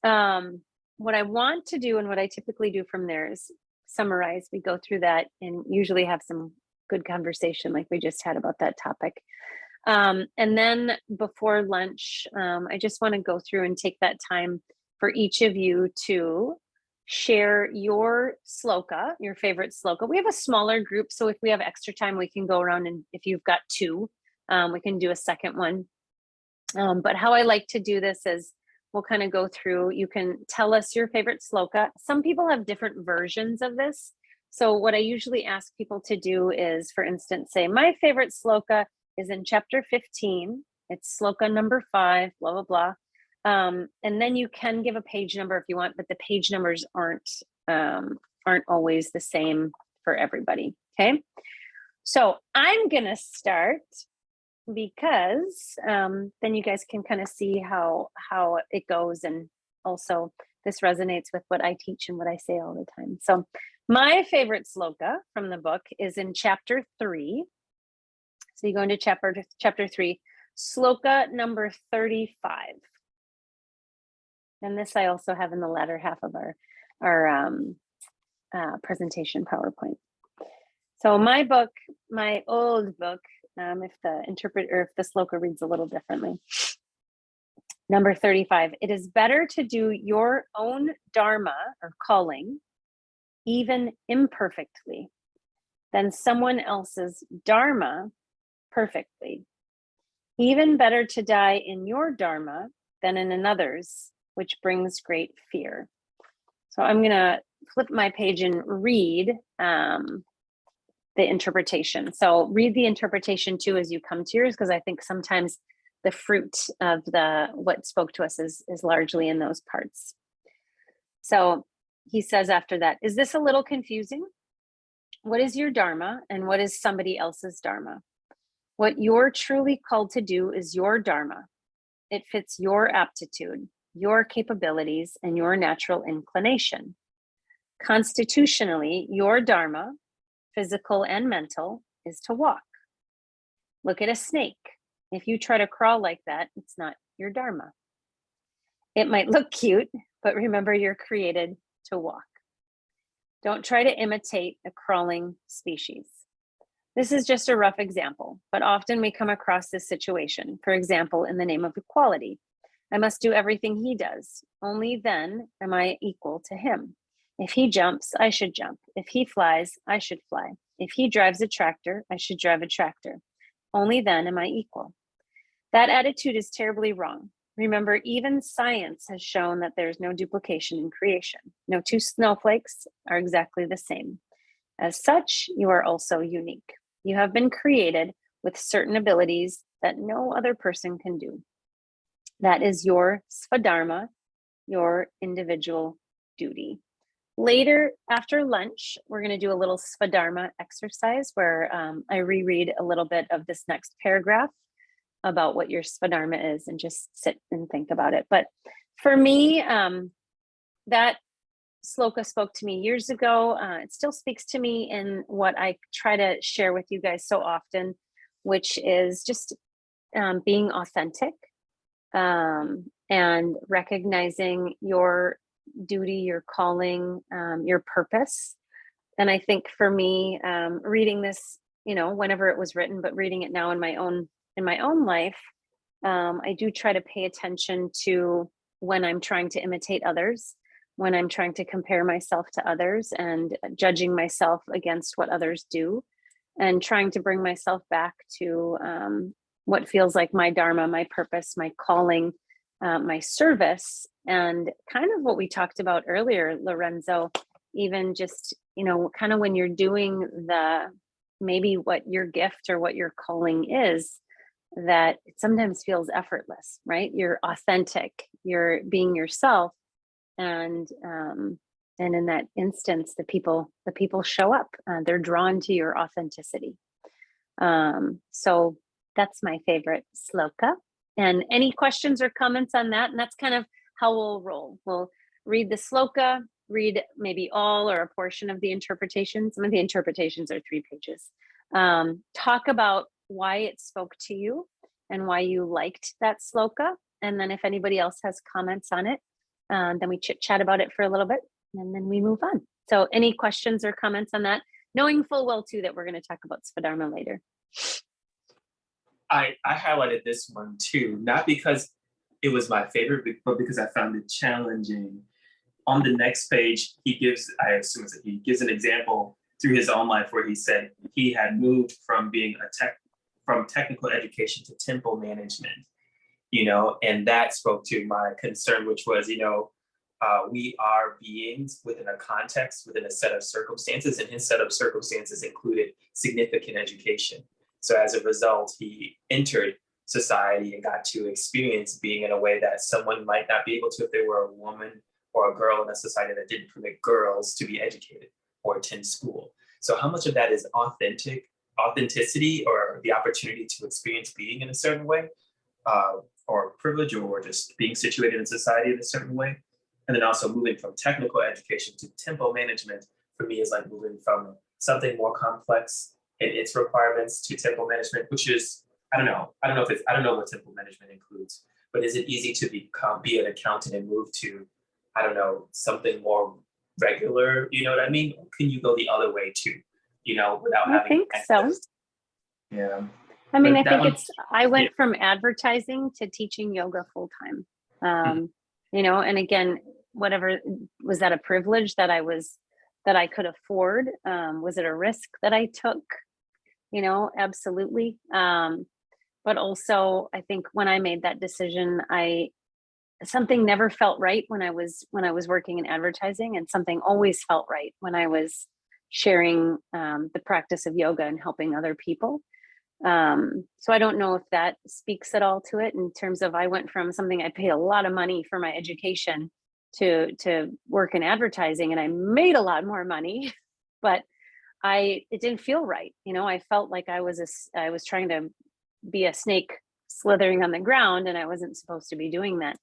what I want to do and what I typically do from there is summarize. We go through that and usually have some good conversation like we just had about that topic. And then before lunch, I just want to go through and take that time for each of you to share your sloka, your favorite sloka. We have a smaller group, so if we have extra time, we can go around, and if you've got two, we can do a second one. But how I like to do this is we'll kind of go through, you can tell us your favorite sloka. Some people have different versions of this. So what I usually ask people to do is, for instance, say, my favorite sloka is in chapter 15. It's sloka number 5, blah, blah, blah. And then you can give a page number if you want, but the page numbers aren't always the same for everybody. Okay. So I'm going to start because then you guys can kind of see how it goes. And also this resonates with what I teach and what I say all the time. So my favorite sloka from the book is in chapter 3. So you go into chapter 3, sloka number 35. And this I also have in the latter half of our presentation PowerPoint. So my book, my old book, if the sloka reads a little differently. Number 35, it is better to do your own dharma or calling, even imperfectly, than someone else's dharma perfectly. Even better to die in your dharma than in another's, which brings great fear. So I'm going to flip my page and read the interpretation. So read the interpretation too as you come to yours, because I think sometimes the fruit of what spoke to us is largely in those parts. So he says after that, is this a little confusing? What is your dharma and what is somebody else's dharma? What you're truly called to do is your dharma. It fits your aptitude, your capabilities, and your natural inclination. Constitutionally, your dharma, physical and mental, is to walk. Look at a snake. If you try to crawl like that, it's not your dharma. It might look cute, but remember you're created to walk. Don't try to imitate a crawling species. This is just a rough example, but often we come across this situation. For example, in the name of equality, I must do everything he does. Only then am I equal to him. If he jumps, I should jump. If he flies, I should fly. If he drives a tractor, I should drive a tractor. Only then am I equal. That attitude is terribly wrong. Remember, even science has shown that there's no duplication in creation. No two snowflakes are exactly the same. As such, you are also unique. You have been created with certain abilities that no other person can do. That is your svadharma, your individual duty. Later, after lunch, we're going to do a little svadharma exercise where I reread a little bit of this next paragraph about what your svadharma is and just sit and think about it. But for me, that sloka spoke to me years ago. It still speaks to me in what I try to share with you guys so often, which is just being authentic and recognizing your duty, your calling, your purpose. And I think for me, reading this, whenever it was written, but reading it now in my own life, I do try to pay attention to when I'm trying to imitate others, when I'm trying to compare myself to others and judging myself against what others do, and trying to bring myself back to what feels like my dharma, my purpose, my calling, my service, and kind of what we talked about earlier, Lorenzo, even just, kind of when you're doing maybe what your gift or what your calling is, that it sometimes feels effortless, right? You're authentic, you're being yourself. And in that instance, the people show up, they're drawn to your authenticity. So that's my favorite sloka. And any questions or comments on that? And that's kind of how we'll roll. We'll read the sloka, read maybe all or a portion of the interpretation. Some of the interpretations are 3 pages. Talk about why it spoke to you and why you liked that sloka. And then if anybody else has comments on it, then we chit chat about it for a little bit and then we move on. So any questions or comments on that? Knowing full well too that we're going to talk about Svadharma later. I highlighted this one too, not because it was my favorite, but because I found it challenging. On the next page, he gives, I assume he gives an example through his own life where he said he had moved from being from technical education to temple management, and that spoke to my concern, which was, we are beings within a context, within a set of circumstances, and his set of circumstances included significant education. So as a result, he entered society and got to experience being in a way that someone might not be able to if they were a woman or a girl in a society that didn't permit girls to be educated or attend school. So how much of that is authenticity or the opportunity to experience being in a certain way, or privilege, or just being situated in society in a certain way? And then also moving from technical education to temple management for me is like moving from something more complex in its requirements to temple management, which is, I don't know what temple management includes, but is it easy to be an accountant and move to, I don't know, something more regular, you know what I mean? Or can you go the other way too, without I having think so. access? Yeah. I mean, But I that think one- it's, I went from advertising to teaching yoga full time. And again, whatever, was that a privilege that I could afford? Was it a risk that I took? Absolutely. But also I think when I made that decision, something never felt right when I was working in advertising, and something always felt right when I was sharing the practice of yoga and helping other people. So I don't know if that speaks at all to it in terms of, I went from something I paid a lot of money for my education to work in advertising, and I made a lot more money, but it didn't feel right. I felt like I was trying to be a snake slithering on the ground, and I wasn't supposed to be doing that.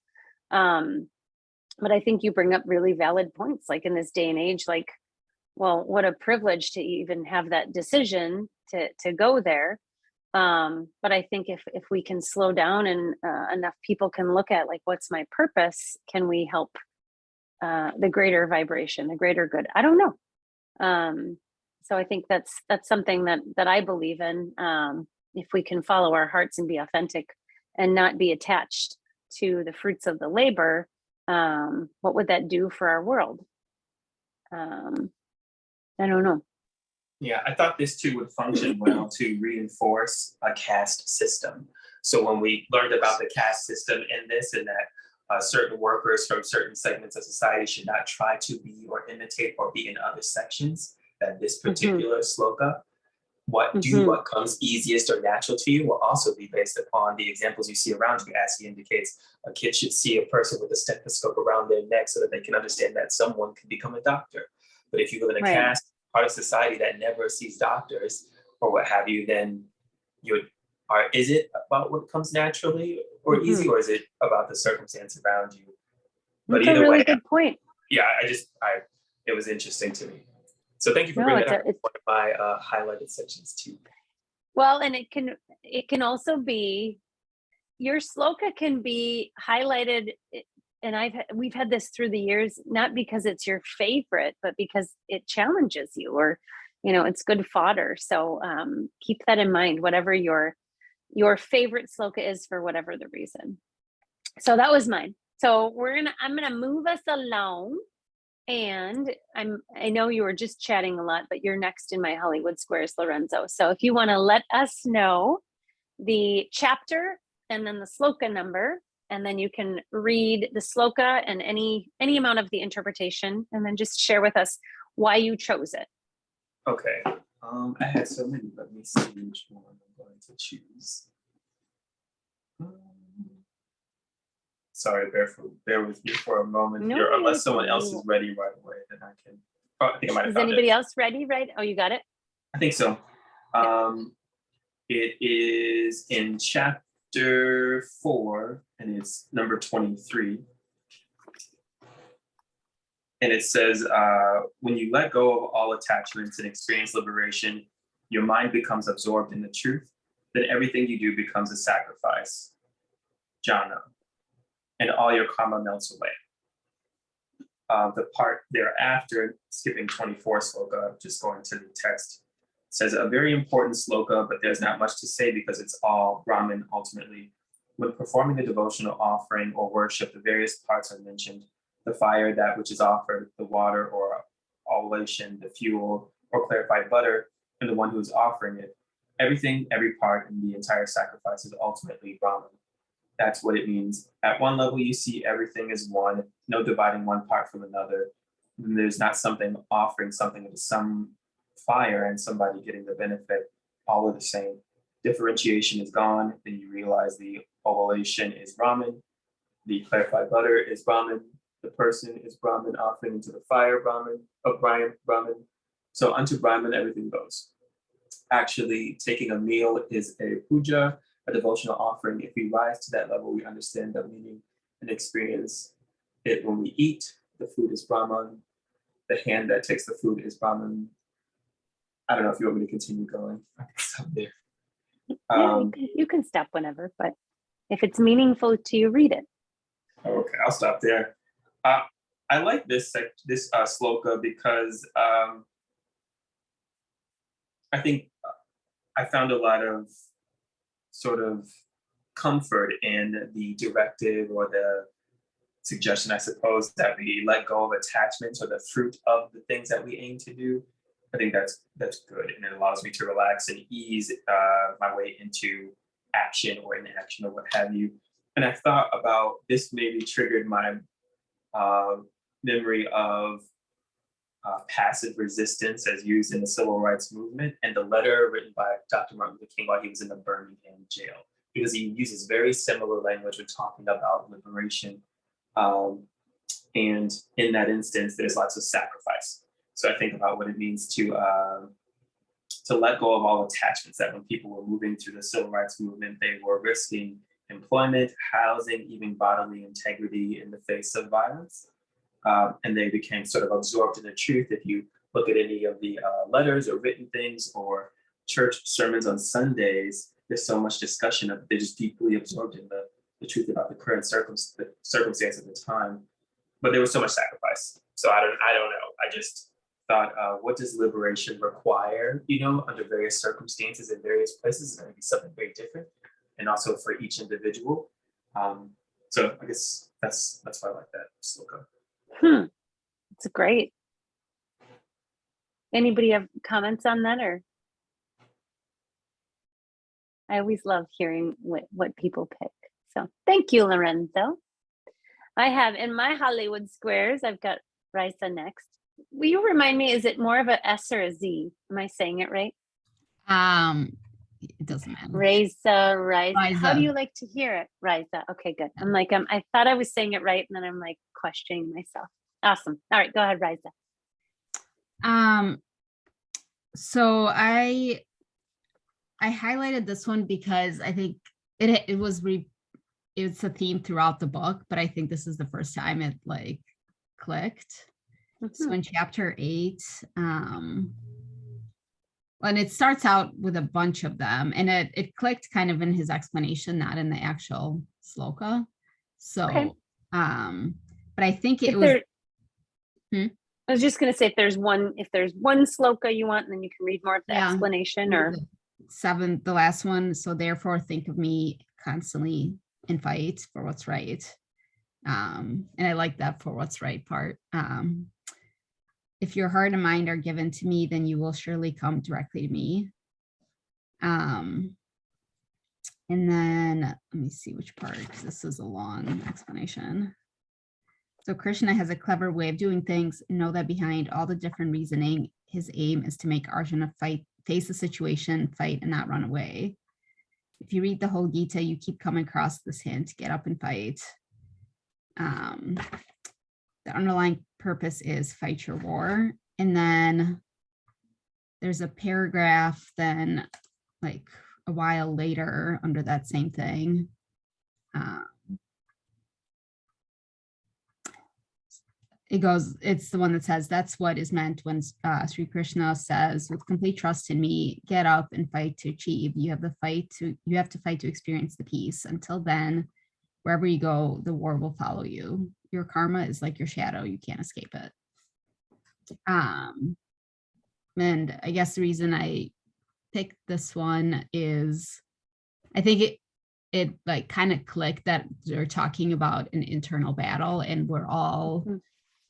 But I think you bring up really valid points, like in this day and age, like, well, what a privilege to even have that decision to go there. But I think if we can slow down and enough people can look at, like, what's my purpose? Can we help the greater vibration, the greater good? I don't know. So I think that's something that I believe in. If we can follow our hearts and be authentic and not be attached to the fruits of the labor, what would that do for our world? I don't know. Yeah, I thought this too would function well to reinforce a caste system. So when we learned about the caste system in this, and that certain workers from certain segments of society should not try to be or imitate or be in other sections, that this particular sloka, what comes easiest or natural to you will also be based upon the examples you see around you. As he indicates, a kid should see a person with a stethoscope around their neck so that they can understand that someone can become a doctor. But if you live in a caste part of society that never sees doctors or what have you, then is it about what comes naturally or easy, or is it about the circumstance around you? But That's a really good point. Yeah, it was interesting to me. So thank you for bringing that up. One of my highlighted sections too. Well, and it can also be, your sloka can be highlighted, and we've had this through the years, not because it's your favorite, but because it challenges you, or it's good fodder. So keep that in mind, whatever your favorite sloka is, for whatever the reason. So that was mine. So I'm gonna move us along. And I know you were just chatting a lot, but you're next in my Hollywood Squares, Lorenzo. So if you want to let us know the chapter and then the sloka number, and then you can read the sloka and any amount of the interpretation, and then just share with us why you chose it. Okay. I had so many. Let me see which one I'm going to choose. Sorry, bear with me for a moment here. Unless someone else is ready right away, then I can. Oh, I think I might have found it. Is anybody else ready? Right? Oh, you got it? I think so. It is in chapter 4, and it's number 23. And it says, when you let go of all attachments and experience liberation, your mind becomes absorbed in the truth. Then everything you do becomes a sacrifice, jhana, and all your karma melts away. the part thereafter, skipping 24 sloka, just going to the text, says a very important sloka, but there's not much to say because it's all Brahman ultimately. When performing a devotional offering or worship, the various parts are mentioned. The fire, that which is offered, the water or oblation, the fuel or clarified butter, and the one who is offering it. Everything, every part in the entire sacrifice is ultimately Brahman. That's what it means. At one level, you see everything is one, no dividing one part from another. And there's not something offering something into some fire and somebody getting the benefit. All are the same. Differentiation is gone. Then you realize the oblation is Brahman. The clarified butter is Brahman. The person is Brahman offering into the fire, Brahman, Brahman. So unto Brahman, everything goes. Actually, taking a meal is a puja, a devotional offering. If we rise to that level, we understand the meaning and experience it when we eat. The food is Brahman. The hand that takes the food is Brahman. I don't know if you want me to continue going. I can stop there. Yeah, you can stop whenever, but if it's meaningful to you, read it. Okay, I'll stop there. I like this sloka because I think I found a lot of sort of comfort in the directive or the suggestion, I suppose, that we let go of attachments or the fruit of the things that we aim to do. I think that's good, and it allows me to relax and ease my way into action or inaction or what have you. And I thought about this, maybe triggered my memory of passive resistance as used in the civil rights movement and the letter written by Dr. Martin Luther King while he was in the Birmingham jail, because he uses very similar language when talking about liberation. And in that instance, there's lots of sacrifice. So I think about what it means to let go of all attachments, that when people were moving through the civil rights movement, they were risking employment, housing, even bodily integrity in the face of violence. And they became sort of absorbed in the truth. If you look at any of the letters or written things or church sermons on Sundays, there's so much discussion of, they're just deeply absorbed in the truth about the current circumstance at the time. But there was so much sacrifice. So I don't know. I just thought, what does liberation require, under various circumstances in various places? It's going to be something very different. And also for each individual. So I guess that's why I like that sloka. It's great. Anybody have comments on that? Or I always love hearing what people pick. So thank you, Lorenzo. I have in my Hollywood squares, I've got Risa next. Will you remind me, is it more of a S or a Z? Am I saying it right? It doesn't matter. Risa. How do you like to hear it? Risa. Okay, good. I'm like, I thought I was saying it right, and then I'm like questioning myself. Awesome. All right, go ahead, Risa. So I highlighted this one because I think it's a theme throughout the book, but I think this is the first time it like clicked. So in chapter 8, and it starts out with a bunch of them, and it clicked kind of in his explanation, not in the actual sloka. So, okay. But I think it was. I was just going to say, if there's one sloka you want, and then you can read more of the explanation, or the last one. So therefore, think of me constantly in fight for what's right. And I like that for what's right part. If your heart and mind are given to me, then you will surely come directly to me. And then let me see which part, because this is a long explanation. So Krishna has a clever way of doing things. Know that behind all the different reasoning, his aim is to make Arjuna face the situation, fight, and not run away. If you read the whole Gita, you keep coming across this hint: get up and fight. The underlying purpose is fight your war. And then there's a paragraph then like a while later under that same thing. It's the one that says, that's what is meant when Sri Krishna says, with complete trust in me, get up and fight to achieve. You have to fight to experience the peace. Until then, wherever you go, the war will follow you. your karma is like your shadow. You can't escape it. And I guess the reason I picked this one is I think it like kind of clicked that they're talking about an internal battle, and we're all,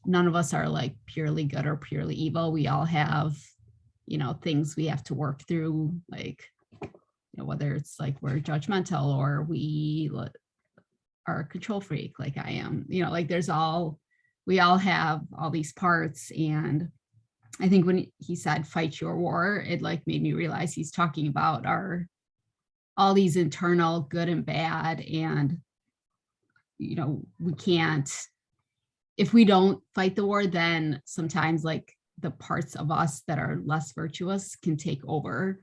none of us are like purely good or purely evil. We all have, things we have to work through, like, whether it's like we're judgmental or we are a control freak, like I am, like we all have all these parts. And I think when he said fight your war, it like made me realize he's talking about all these internal good and bad. And, we can't, if we don't fight the war, then sometimes like the parts of us that are less virtuous can take over.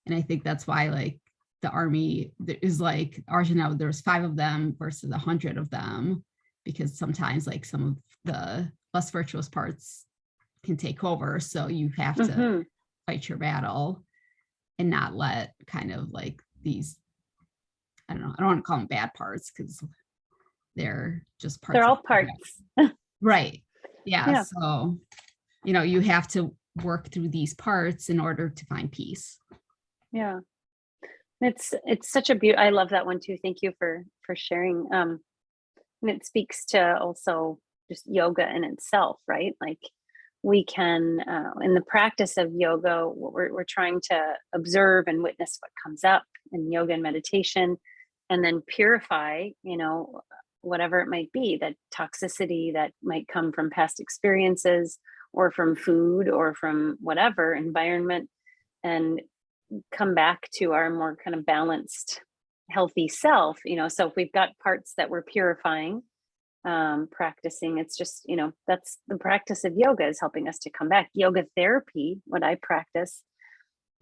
And I think that's why like the army is like Arjuna, there's 5 of them versus 100 of them, because sometimes like some of the less virtuous parts can take over. So you have to fight your battle and not let kind of like these, I don't want to call them bad parts because they're just parts. They're all parts. Right. Yeah. Yeah. So, you have to work through these parts in order to find peace. Yeah. It's such a I love that one too. Thank you for sharing. And it speaks to also just yoga in itself, right? Like we can, in the practice of yoga, we're trying to observe and witness what comes up in yoga and meditation, and then purify, whatever it might be, that toxicity that might come from past experiences or from food or from whatever environment, and come back to our more kind of balanced, healthy self. So if we've got parts that we're purifying, practicing, it's just, that's the practice of yoga, is helping us to come back. Yoga therapy, what I practice,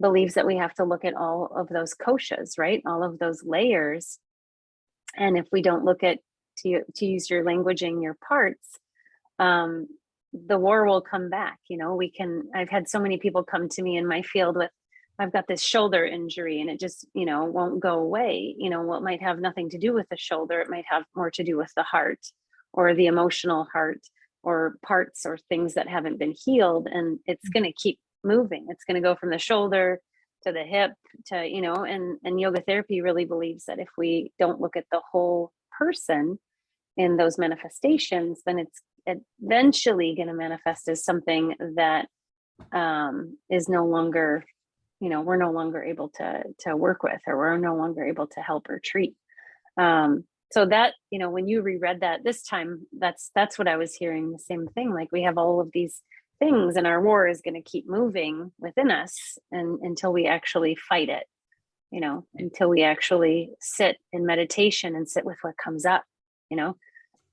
believes that we have to look at all of those koshas, right? All of those layers. And if we don't look at, to use your languaging, your parts, the war will come back. I've had so many people come to me in my field with, I've got this shoulder injury and it just, won't go away. What might have nothing to do with the shoulder, it might have more to do with the heart or the emotional heart, or parts or things that haven't been healed. And it's going to keep moving. It's going to go from the shoulder to the hip to, and yoga therapy really believes that if we don't look at the whole person in those manifestations, then it's eventually going to manifest as something that is no longer, we're no longer able to work with, or we're no longer able to help or treat. So that, when you reread that this time, that's what I was hearing, the same thing. Like we have all of these things and our war is going to keep moving within us, and until we actually fight it, until we actually sit in meditation and sit with what comes up,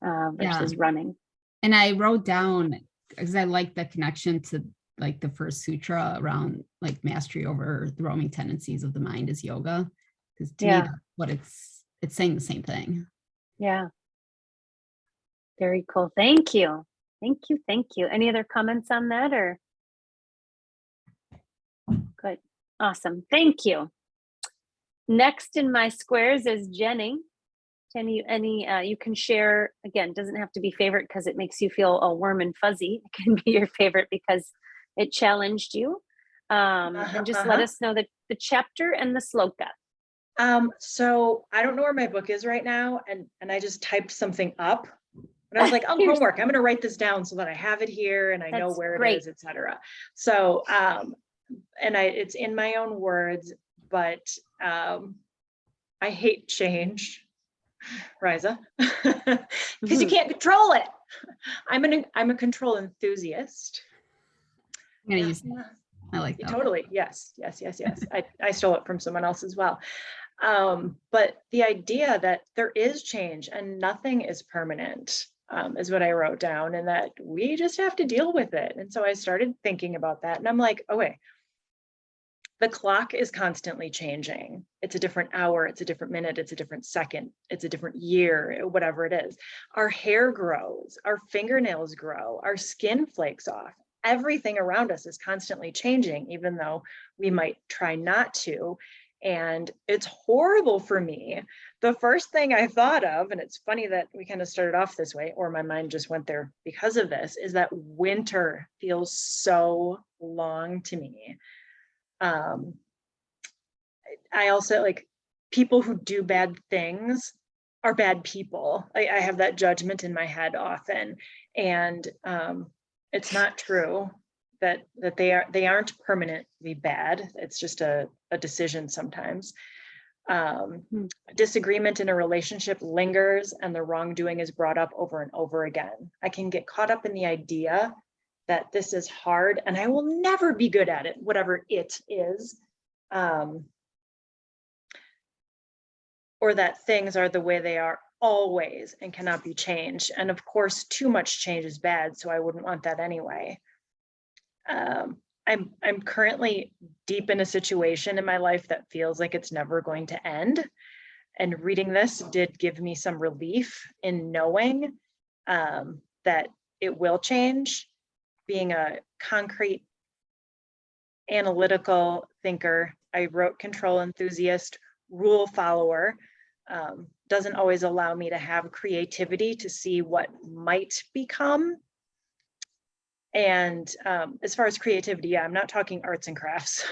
versus running. And I wrote down, because I like the connection to like the first sutra around like mastery over the roaming tendencies of the mind is yoga. Because to me, that's what it's saying the same thing. Yeah. Very cool. Thank you. Thank you. Thank you. Any other comments on that, or? Good. Awesome. Thank you. Next in my squares is Jenny. Jenny, you can share, again, doesn't have to be favorite because it makes you feel all warm and fuzzy. It can be your favorite because it challenged you. And just let us know the chapter and the sloka. So I don't know where my book is right now, and I just typed something up. And I was like, oh, homework, I'm going to write this down so that I have it here and I know where it is, etc. So, it's in my own words, but I hate change, Riza, because you can't control it. I'm a control enthusiast. I'm gonna use that. I like that. Totally. Yes. I stole it from someone else as well. But the idea that there is change and nothing is permanent is what I wrote down, and that we just have to deal with it. And so I started thinking about that, and I'm like, oh wait, the clock is constantly changing. It's a different hour, it's a different minute, it's a different second, it's a different year, whatever it is. Our hair grows, our fingernails grow, our skin flakes off. Everything around us is constantly changing, even though we might try not to. And it's horrible for me. The first thing I thought of, and it's funny that we kind of started off this way, or my mind just went there because of this, is that winter feels so long to me. I also like people who do bad things are bad people. I have that judgment in my head often, and it's not true that they aren't permanently bad. It's just a decision sometimes. Disagreement in a relationship lingers and the wrongdoing is brought up over and over again. I can get caught up in the idea that this is hard and I will never be good at it, whatever it is. Or that things are the way they are always and cannot be changed. And of course, too much change is bad, so I wouldn't want that anyway. I'm currently deep in a situation in my life that feels like it's never going to end. And reading this did give me some relief in knowing that it will change. Being a concrete, analytical thinker, I wrote control enthusiast, rule follower, doesn't always allow me to have creativity to see what might become. And as far as creativity, I'm not talking arts and crafts.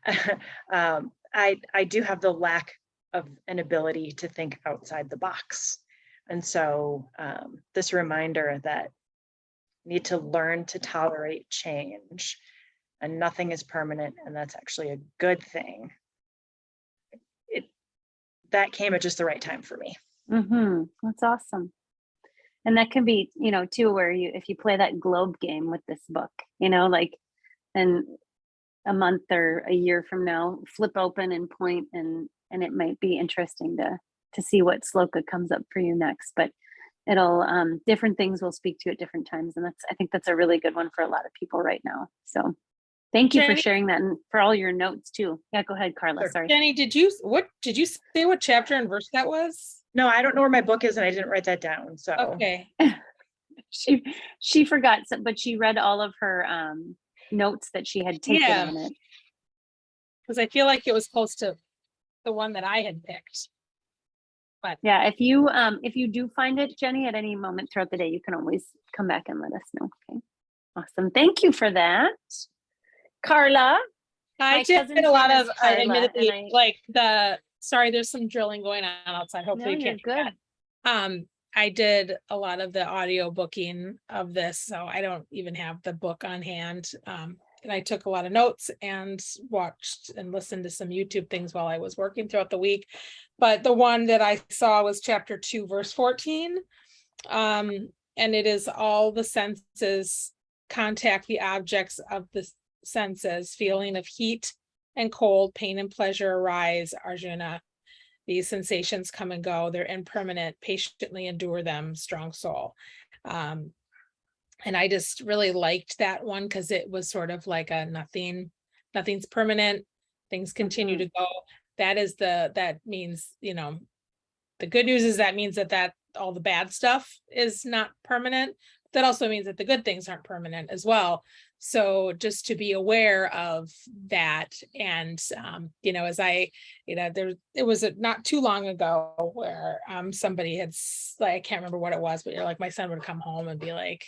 I do have the lack of an ability to think outside the box. And so this reminder that I need to learn to tolerate change, and nothing is permanent, and that's actually a good thing. That came at just the right time for me. That's awesome. And that can be, too, where if you play that globe game with this book, like, and a month or a year from now, flip open and point, and it might be interesting to see what sloka comes up for you next. But it'll different things will speak to you at different times, and I think that's a really good one for a lot of people right now. So thank you for sharing that, and for all your notes too. Yeah, go ahead, Carla. Sure. Sorry. Jenny, did you say what chapter and verse that was? No, I don't know where my book is, and I didn't write that down. So Okay. She forgot, but she read all of her notes that she had taken on it. Because I feel like it was close to the one that I had picked. But yeah, if you do find it, Jenny, at any moment throughout the day, you can always come back and let us know. Okay. Awesome. Thank you for that. Carla. I did a lot of, admittedly, sorry, there's some drilling going on outside. Hopefully you can't. You're good. I did a lot of the audio booking of this, so I don't even have the book on hand. And I took a lot of notes and watched and listened to some YouTube things while I was working throughout the week. But the one that I saw was chapter 2, verse 14. And it is all the senses contact the objects of the senses, feeling of heat and cold, pain and pleasure arise, Arjuna. These sensations come and go, they're impermanent, patiently endure them, strong soul. And I just really liked that one because it was sort of like a nothing's permanent, things continue to go. That means, the good news is that means that all the bad stuff is not permanent. That also means that the good things aren't permanent as well. So just to be aware of that. And, as it was not too long ago where somebody had, I can't remember what it was, but my son would come home and be like,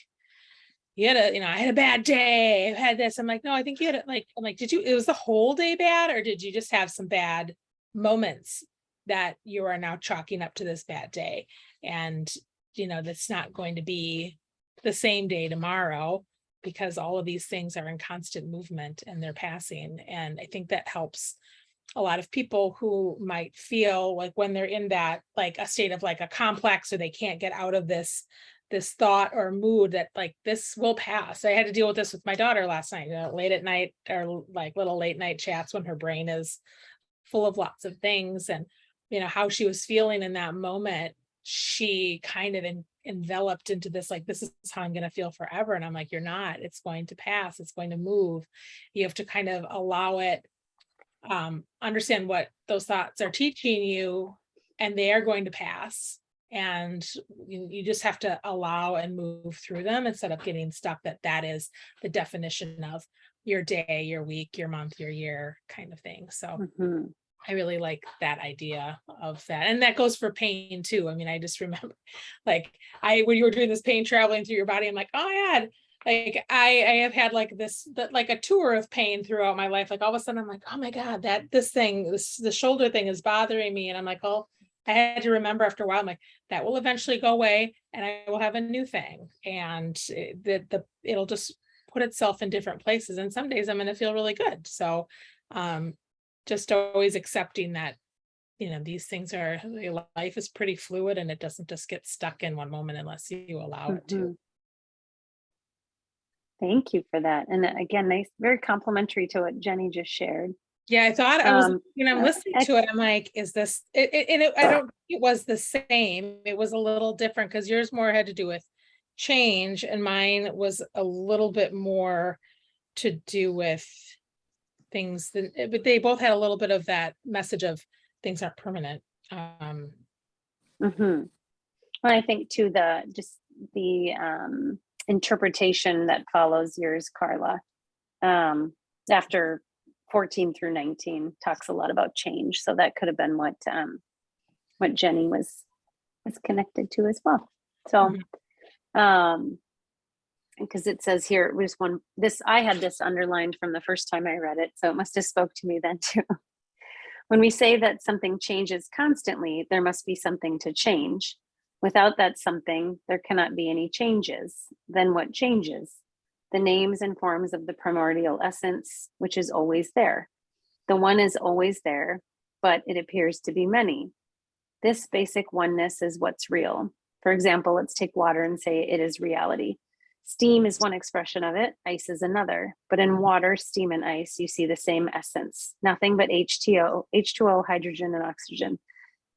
I had a bad day, I had this. I'm like, no, I think you had it. I'm like, it was the whole day bad, or did you just have some bad moments that you are now chalking up to this bad day? And, that's not going to be the same day tomorrow, because all of these things are in constant movement and they're passing. And I think that helps a lot of people who might feel like when they're in that, a state of a complex, or they can't get out of this thought or mood that this will pass. I had to deal with this with my daughter last night, late at night, or little late night chats when her brain is full of lots of things, and how she was feeling in that moment. She kind of enveloped into this, this is how I'm going to feel forever. And I'm like, you're not, it's going to pass. It's going to move. You have to kind of allow it, understand what those thoughts are teaching you, and they are going to pass. And you just have to allow and move through them instead of getting stuck that is the definition of your day, your week, your month, your year kind of thing. So Mhm. I really like that idea of that. And that goes for pain too. I mean, I just remember like when you were doing this pain traveling through your body, I'm like, oh my God, like I have had like like a tour of pain throughout my life. Like all of a sudden I'm like, oh my God, the shoulder thing is bothering me. And I'm like, oh, I had to remember after a while, I'm like, that will eventually go away and I will have a new thing. And it'll just put itself in different places. And some days I'm going to feel really good. So, just always accepting that, these things life is pretty fluid and it doesn't just get stuck in one moment unless you allow it to. Mhm. Thank you for that. And again, nice, very complimentary to what Jenny just shared. Yeah, I thought I was, Um, I'm listening to it. I'm like, is this, I don't think it was the same. It was a little different because yours more had to do with change and mine was a little bit more to do with things that, but they both had a little bit of that message of things aren't permanent. mhm. Well, I think too, the interpretation that follows yours, Carla, after 14 through 19 talks a lot about change. So that could have been what Jenny was connected to as well. So, because it says here, it was I had this underlined from the first time I read it, so it must have spoke to me then too. When we say that something changes constantly, there must be something to change. Without that something, there cannot be any changes. Then what changes? The names and forms of the primordial essence, which is always there. The one is always there, but it appears to be many. This basic oneness is what's real. For example, let's take water and say it is reality. Steam is one expression of it, ice is another. But in water, steam, and ice, you see the same essence, nothing but H2O, hydrogen, and oxygen.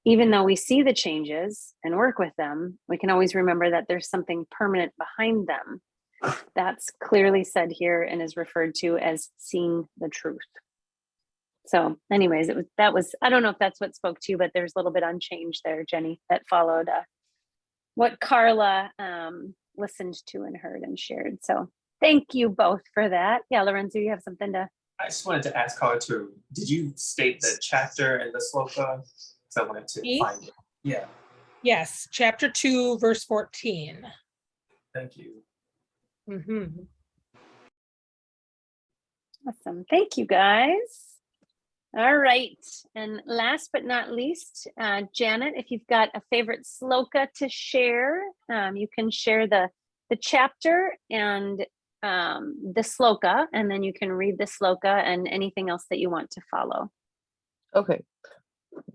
Even though we see the changes and work with them, we can always remember that there's something permanent behind them. That's clearly said here and is referred to as seeing the truth. So anyways, I don't know if that's what spoke to you, but there's a little bit on change there, Jenny, that followed what Carla listened to and heard and shared. So thank you both for that. Yeah, Lorenzo, you have something to. I just wanted to ask Carla too, did you state the chapter and the sloka? So I wanted to Me? find it. Yeah, Yes, chapter 2, verse 14. thank you. Mhm. Awesome. Thank you, guys. All right. And last but not least, Janet, if you've got a favorite sloka to share, you can share the chapter and the sloka, and then you can read the sloka and anything else that you want to follow. Okay.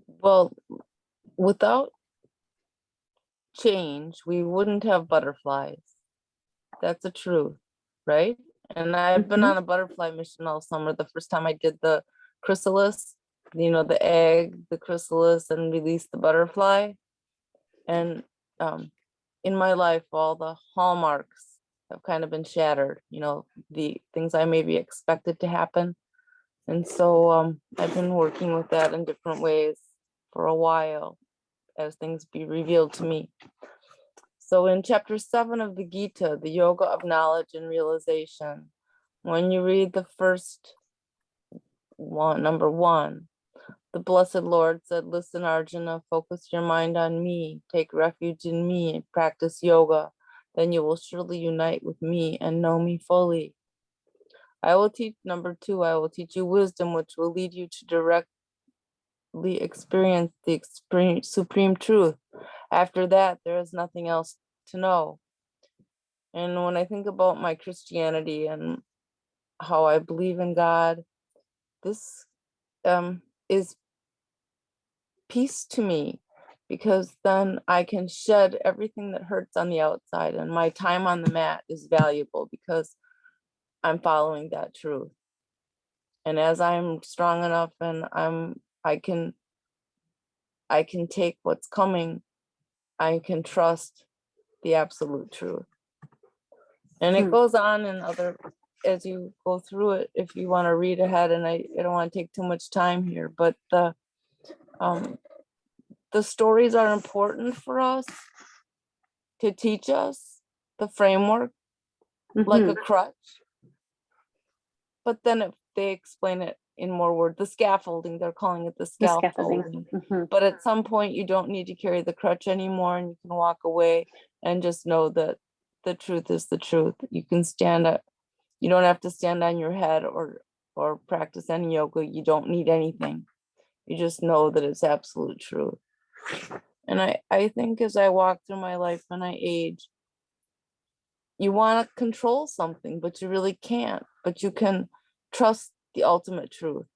Well, without change, we wouldn't have butterflies. That's the truth, right? And I've been on a butterfly mission all summer. The first time I did the chrysalis, the egg, the chrysalis, and release the butterfly. And in my life, all the hallmarks have kind of been shattered, the things I maybe expected to happen. And so I've been working with that in different ways for a while as things be revealed to me. So in chapter 7 of the Gita, the yoga of knowledge and realization, when you read the first one, number 1, the Blessed Lord said, listen, Arjuna, focus your mind on me, take refuge in me, practice yoga, then you will surely unite with me and know me fully. I will teach, number 2, I will teach you wisdom, which will lead you to directly experience the supreme truth. After that, there is nothing else to know. And when I think about my Christianity and how I believe in God, this is peace to me, because then I can shed everything that hurts on the outside, and my time on the mat is valuable because I'm following that truth. And as I'm strong enough and I can take what's coming, I can trust the absolute truth. And it goes on in other, as you go through it, if you want to read ahead, and I don't want to take too much time here, but the stories are important for us to teach us the framework, like a crutch. but then if they explain it in more words, the scaffolding, they're calling it the The scaffolding. scaffolding. Mhm. But at some point you don't need to carry the crutch anymore, and you can walk away and just know that the truth is the truth. You can stand up. You don't have to stand on your head or practice any yoga. You don't need anything. You just know that it's absolute truth. And I think as I walk through my life and I age, you want to control something, but you really can't. But you can trust the ultimate truth.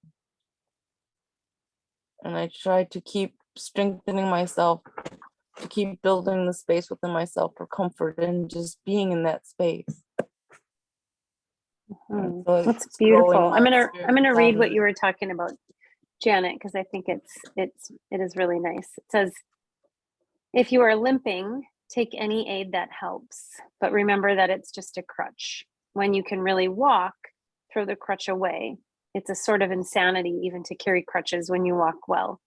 And I try to keep strengthening myself, to keep building the space within myself for comfort and just being in that space. And so That's it's beautiful. growing I'm my gonna spirit read what body. you were talking about, Janet, because I think it is really nice. It says, if you are limping, take any aid that helps, but remember that it's just a crutch. When you can really walk, throw the crutch away. It's a sort of insanity even to carry crutches when you walk well,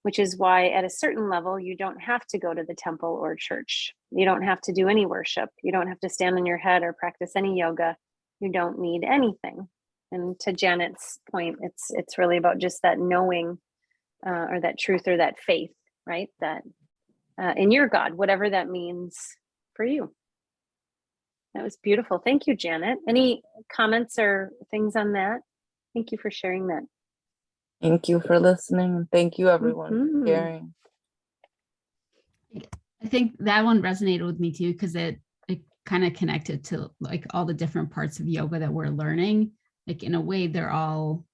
which is why at a certain level, you don't have to go to the temple or church. You don't have to do any worship. You don't have to stand on your head or practice any yoga. You don't need anything. And to Janet's point, it's really about just that knowing or that truth or that faith, right? That in your God, whatever that means for you. That was beautiful. Thank you, Janet. Any comments or things on that? Thank you for sharing that. Thank you for listening. And thank you everyone Mhm. for sharing. I think that one resonated with me too, because it kind of connected to like all the different parts of yoga that we're learning. Like in a way, they're all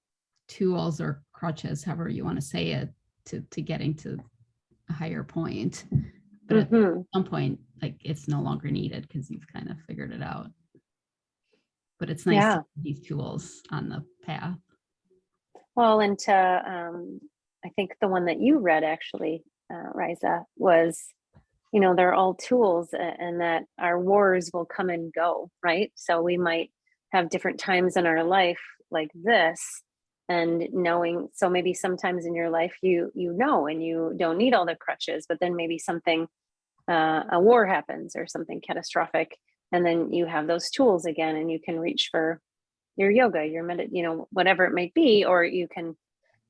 tools or crutches, however you want to say it, to getting to a higher point. But at some point, like it's no longer needed because you've kind of figured it out. But it's nice to have these tools on the path. Well, and to I think the one that you read actually, Riza, was, you know, they're all tools and that our wars will come and go, right? So we might have different times in our life like this, and knowing, so maybe sometimes in your life you know and you don't need all the crutches, but then maybe something, a war happens or something catastrophic, and then you have those tools again and you can reach for your yoga, your you know, whatever it might be, or you can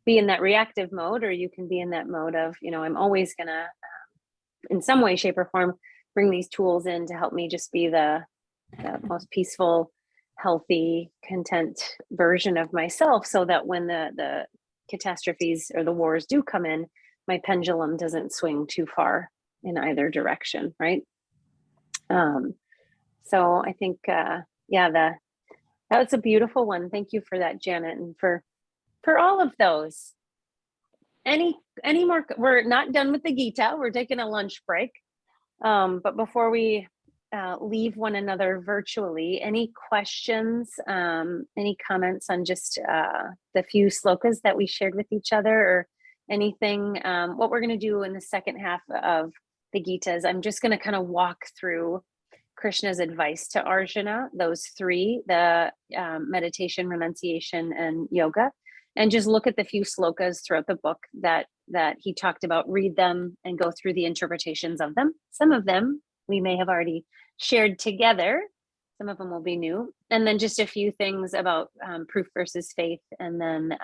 be in that reactive mode, or you can be in that mode of, you know, I'm always gonna in some way, shape, or form bring these tools in to help me just be the most peaceful, healthy, content version of myself, so that when the catastrophes or the wars do come in, my pendulum doesn't swing too far in either direction, right? So I think that was a beautiful one. Thank you for that, Janet, and for all of those. Any more? We're not done with the Gita. We're taking a lunch break. But before we leave one another virtually, any questions, any comments on just the few slokas that we shared with each other, or anything? What we're going to do in the second half of the Gita is I'm just going to kind of walk through Krishna's advice to Arjuna, those three, the meditation, renunciation, and yoga, and just look at the few slokas throughout the book that he talked about, read them and go through the interpretations of them. Some of them we may have already shared together. Some of them will be new. And then just a few things about proof versus faith, and then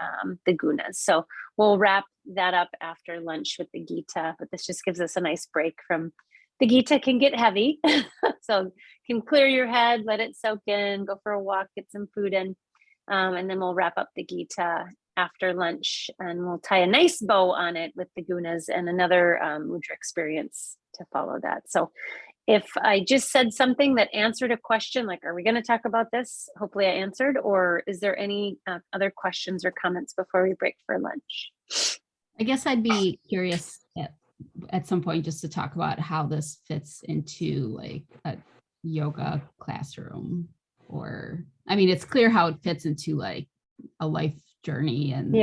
the gunas. So we'll wrap that up after lunch with the Gita, but this just gives us a nice break from the Gita. Can get heavy. So can clear your head, let it soak in, go for a walk, get some food in. And then we'll wrap up the Gita after lunch, and we'll tie a nice bow on it with the gunas and another mudra experience to follow that. So if I just said something that answered a question, like, are we going to talk about this? Hopefully I answered. Or is there any other questions or comments before we break for lunch? I guess I'd be curious at some point just to talk about how this fits into like a yoga classroom, or, I mean, it's clear how it fits into like a life journey and